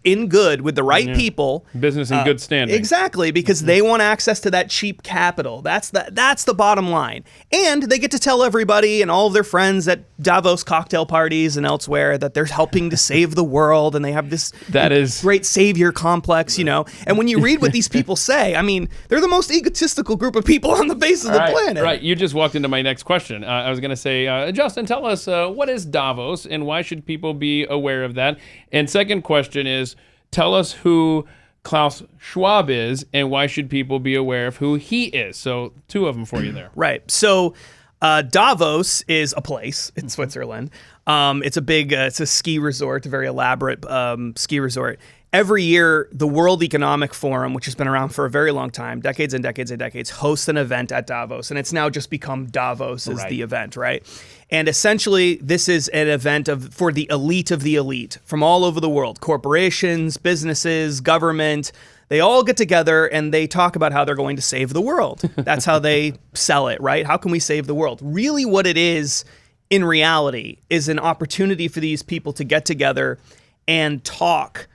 in good with the right people. Business in good standing. Exactly, because they want access to that cheap capital. That's the bottom line. And they get to tell everybody and all of their friends at Davos cocktail parties and elsewhere that they're helping to save the world, and they have this great savior complex, you know. And when you read what these people say, I mean, they're the most egotistical group of people on the face of the planet. Right, you just walked into my next question. I was going to say, Justin, tell us, what is Davos, and why should people be aware of that? And second question is, tell us who Klaus Schwab is, and why should people be aware of who he is? So 2 of them for you there. Right. So Davos is a place in Switzerland. It's a big, it's a ski resort, a very elaborate ski resort. Every year, the World Economic Forum, which has been around for a very long time, decades and decades and decades, hosts an event at Davos. And it's now just become Davos as the event, right? And essentially, this is an event for the elite from all over the world. Corporations, businesses, government, they all get together and they talk about how they're going to save the world. That's how they sell it, right? How can we save the world? Really what it is, in reality, is an opportunity for these people to get together and talk,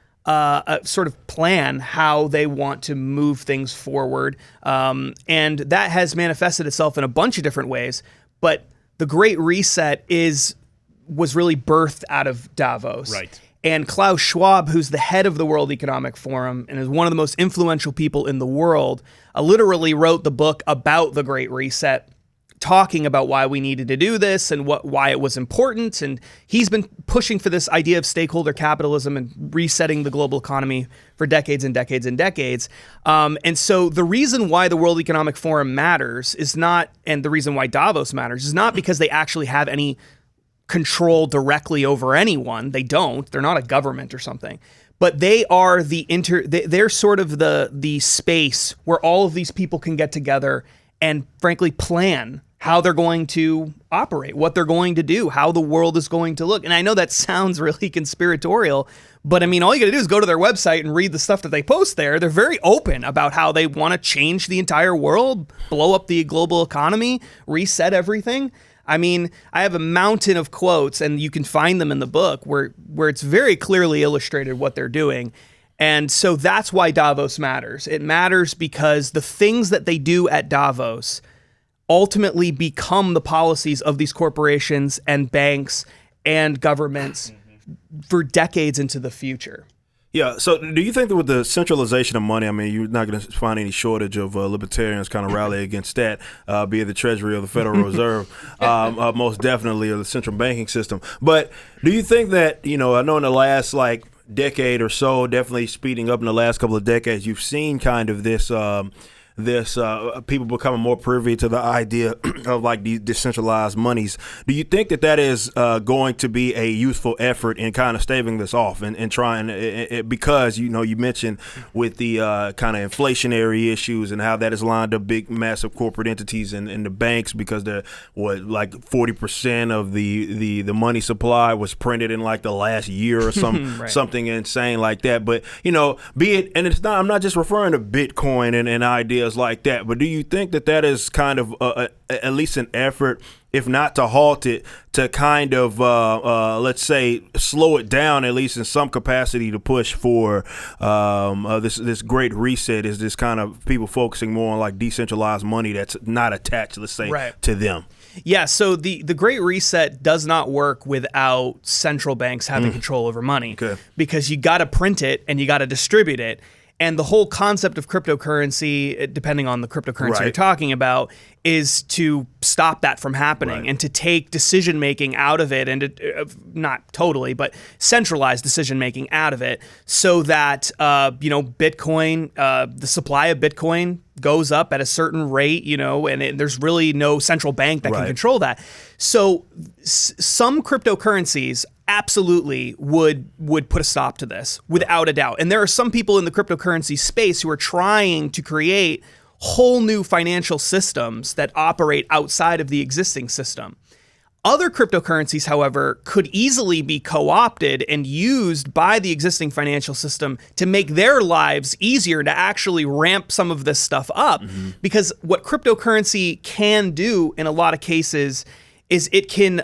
sort of plan how they want to move things forward. And that has manifested itself in a bunch of different ways. But the Great Reset was really birthed out of Davos. Right. And Klaus Schwab, who's the head of the World Economic Forum and is one of the most influential people in the world, literally wrote the book about the Great Reset, talking about why we needed to do this and why it was important. And he's been pushing for this idea of stakeholder capitalism and resetting the global economy for decades and decades and decades. And so the reason why the World Economic Forum matters is not, and the reason why Davos matters is not because they actually have any control directly over anyone. They don't. They're not a government or something. But they are they're sort of the space where all of these people can get together and frankly plan how they're going to operate, what they're going to do, how the world is going to look. And I know that sounds really conspiratorial, but I mean, all you got to do is go to their website and read the stuff that they post there. They're very open about how they want to change the entire world, blow up the global economy, reset everything. I mean, I have a mountain of quotes, and you can find them in the book where it's very clearly illustrated what they're doing. And so that's why Davos matters. It matters because the things that they do at Davos ultimately become the policies of these corporations and banks and governments for decades into the future. Yeah. So do you think that with the centralization of money, I mean, you're not going to find any shortage of libertarians kind of rally against that, be it the Treasury or the Federal Reserve, most definitely, or the central banking system. But do you think that, I know in the last decade or so, definitely speeding up in the last couple of decades, you've seen kind of this people becoming more privy to the idea of these decentralized monies. Do you think that is going to be a useful effort in kind of staving this off and trying because you mentioned with the kind of inflationary issues and how that has lined up big massive corporate entities and the banks because they're 40% of the money supply was printed in the last year or right. Something insane like that. But be it, and it's not, I'm not just referring to Bitcoin and ideas like that, but do you think that is kind of at least an effort, if not to halt it, to kind of let's say slow it down at least in some capacity to push for this great reset? Is this kind of people focusing more on decentralized money that's not attached, let's say, right. to them? Yeah, so the Great Reset does not work without central banks having control over money, because you got to print it and you got to distribute it. And the whole concept of cryptocurrency, depending on the cryptocurrency right. you're talking about, is to stop that from happening right. and to take decision-making out of it, and to, not totally, but centralize decision-making out of it so that, Bitcoin, the supply of Bitcoin goes up at a certain rate, and there's really no central bank that right. can control that. So some cryptocurrencies absolutely would put a stop to this without a doubt. And there are some people in the cryptocurrency space who are trying to create whole new financial systems that operate outside of the existing system. Other cryptocurrencies, however, could easily be co-opted and used by the existing financial system to make their lives easier to actually ramp some of this stuff up. Mm-hmm. Because what cryptocurrency can do in a lot of cases is it can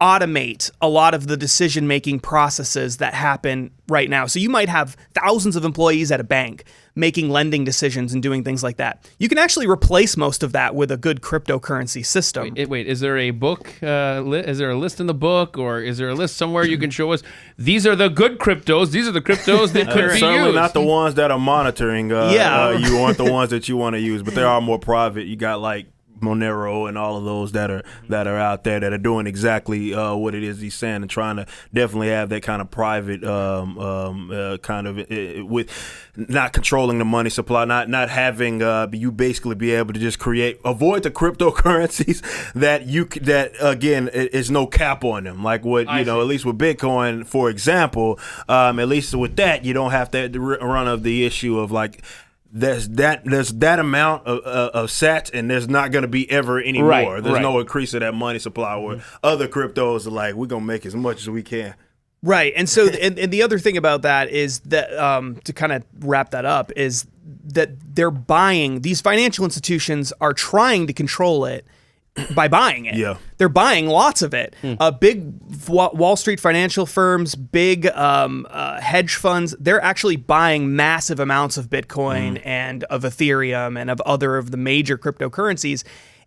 automate a lot of the decision-making processes that happen right now. So you might have thousands of employees at a bank making lending decisions and doing things like that. You can actually replace most of that with a good cryptocurrency system. Wait, is there a book? Is there a list in the book, or is there a list somewhere you can show us? These are the good cryptos. These are the cryptos that could be certainly used. Not the ones that are monitoring. You aren't the ones that you want to use, but there are more private. You got like Monero and all of those that are out there that are doing exactly what it is he's saying and trying to definitely have that kind of private with not controlling the money supply, not having you basically be able to just avoid the cryptocurrencies that again is no cap on them, like what at least with Bitcoin, for example. At least with that, you don't have to run of the issue of like, there's that amount of sats, and there's not going to be ever any more. There's no increase of that money supply. Where other cryptos are like, we're going to make as much as we can. Right. And so and the other thing about that is that to kind of wrap that up is that these financial institutions are trying to control it by buying it. Yeah. They're buying lots of it. Big Wall Street financial firms, big hedge funds, they're actually buying massive amounts of Bitcoin and of Ethereum and of other of the major cryptocurrencies.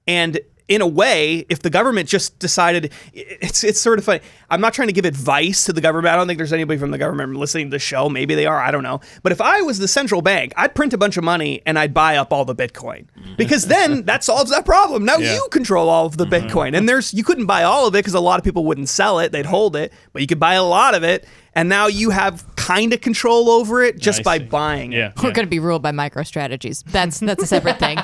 And in a way, if the government just decided, it's sort of funny. I'm not trying to give advice to the government. I don't think there's anybody from the government listening to the show. Maybe they are. I don't know. But if I was the central bank, I'd print a bunch of money and I'd buy up all the Bitcoin, because then that solves that problem. Now you control all of the Bitcoin, and you couldn't buy all of it because a lot of people wouldn't sell it. They'd hold it, but you could buy a lot of it. And now you have kind of control over it just by buying it. We're going to be ruled by MicroStrategies. That's a separate thing.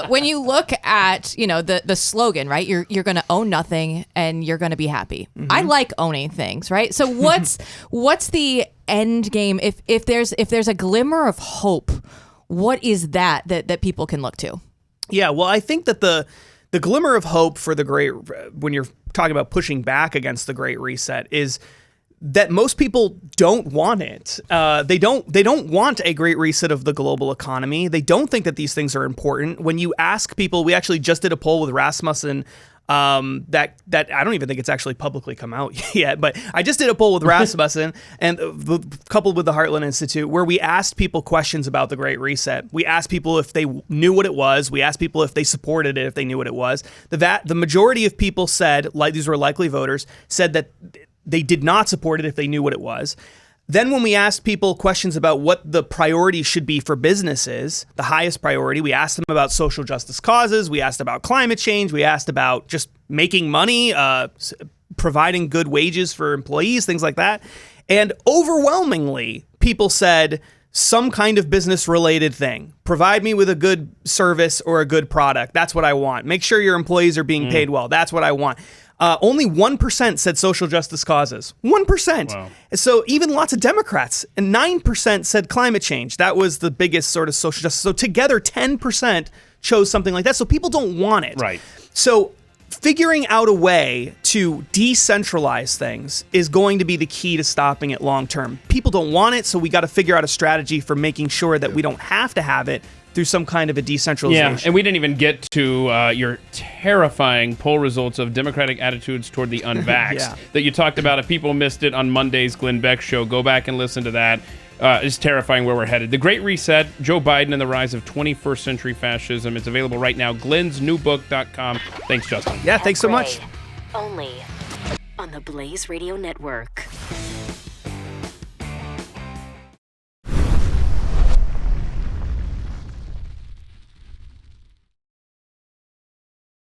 When you look at the slogan, right? You're going to own nothing and you're going to be happy. I like owning things, right? So what's the end game? If there's a glimmer of hope, what is that people can look to? Yeah, well, I think that the glimmer of hope for when you're talking about pushing back against the Great Reset, is that most people don't want it. They don't want a great reset of the global economy. They don't think that these things are important. When you ask people, we actually just did a poll with Rasmussen that I don't even think it's actually publicly come out yet, but I just did a poll with Rasmussen and coupled with the Heartland Institute, where we asked people questions about the Great Reset. We asked people if they knew what it was. We asked people if they supported it, if they knew what it was. The majority of people said, like these were likely voters, said that they did not support it if they knew what it was. Then when we asked people questions about what the priority should be for businesses, the highest priority, we asked them about social justice causes, we asked about climate change, we asked about just making money, providing good wages for employees, things like that. And overwhelmingly, people said some kind of business-related thing. Provide me with a good service or a good product. That's what I want. Make sure your employees are being paid well. That's what I want. Only 1% said social justice causes. 1%. Wow. So even lots of Democrats, and 9% said climate change. That was the biggest sort of social justice. So together, 10% chose something like that. So people don't want it. Right. So figuring out a way to decentralize things is going to be the key to stopping it long term. People don't want it, so we got to figure out a strategy for making sure that we don't have to have it through some kind of a decentralization. Yeah, and we didn't even get to your terrifying poll results of Democratic attitudes toward the unvaxxed that you talked about. If people missed it on Monday's Glenn Beck show, go back and listen to that. It's terrifying where we're headed. The Great Reset, Joe Biden and the Rise of 21st Century Fascism. It's available right now, glensnewbook.com. Thanks, Justin. Yeah, thanks so much. Only on the Blaze Radio Network.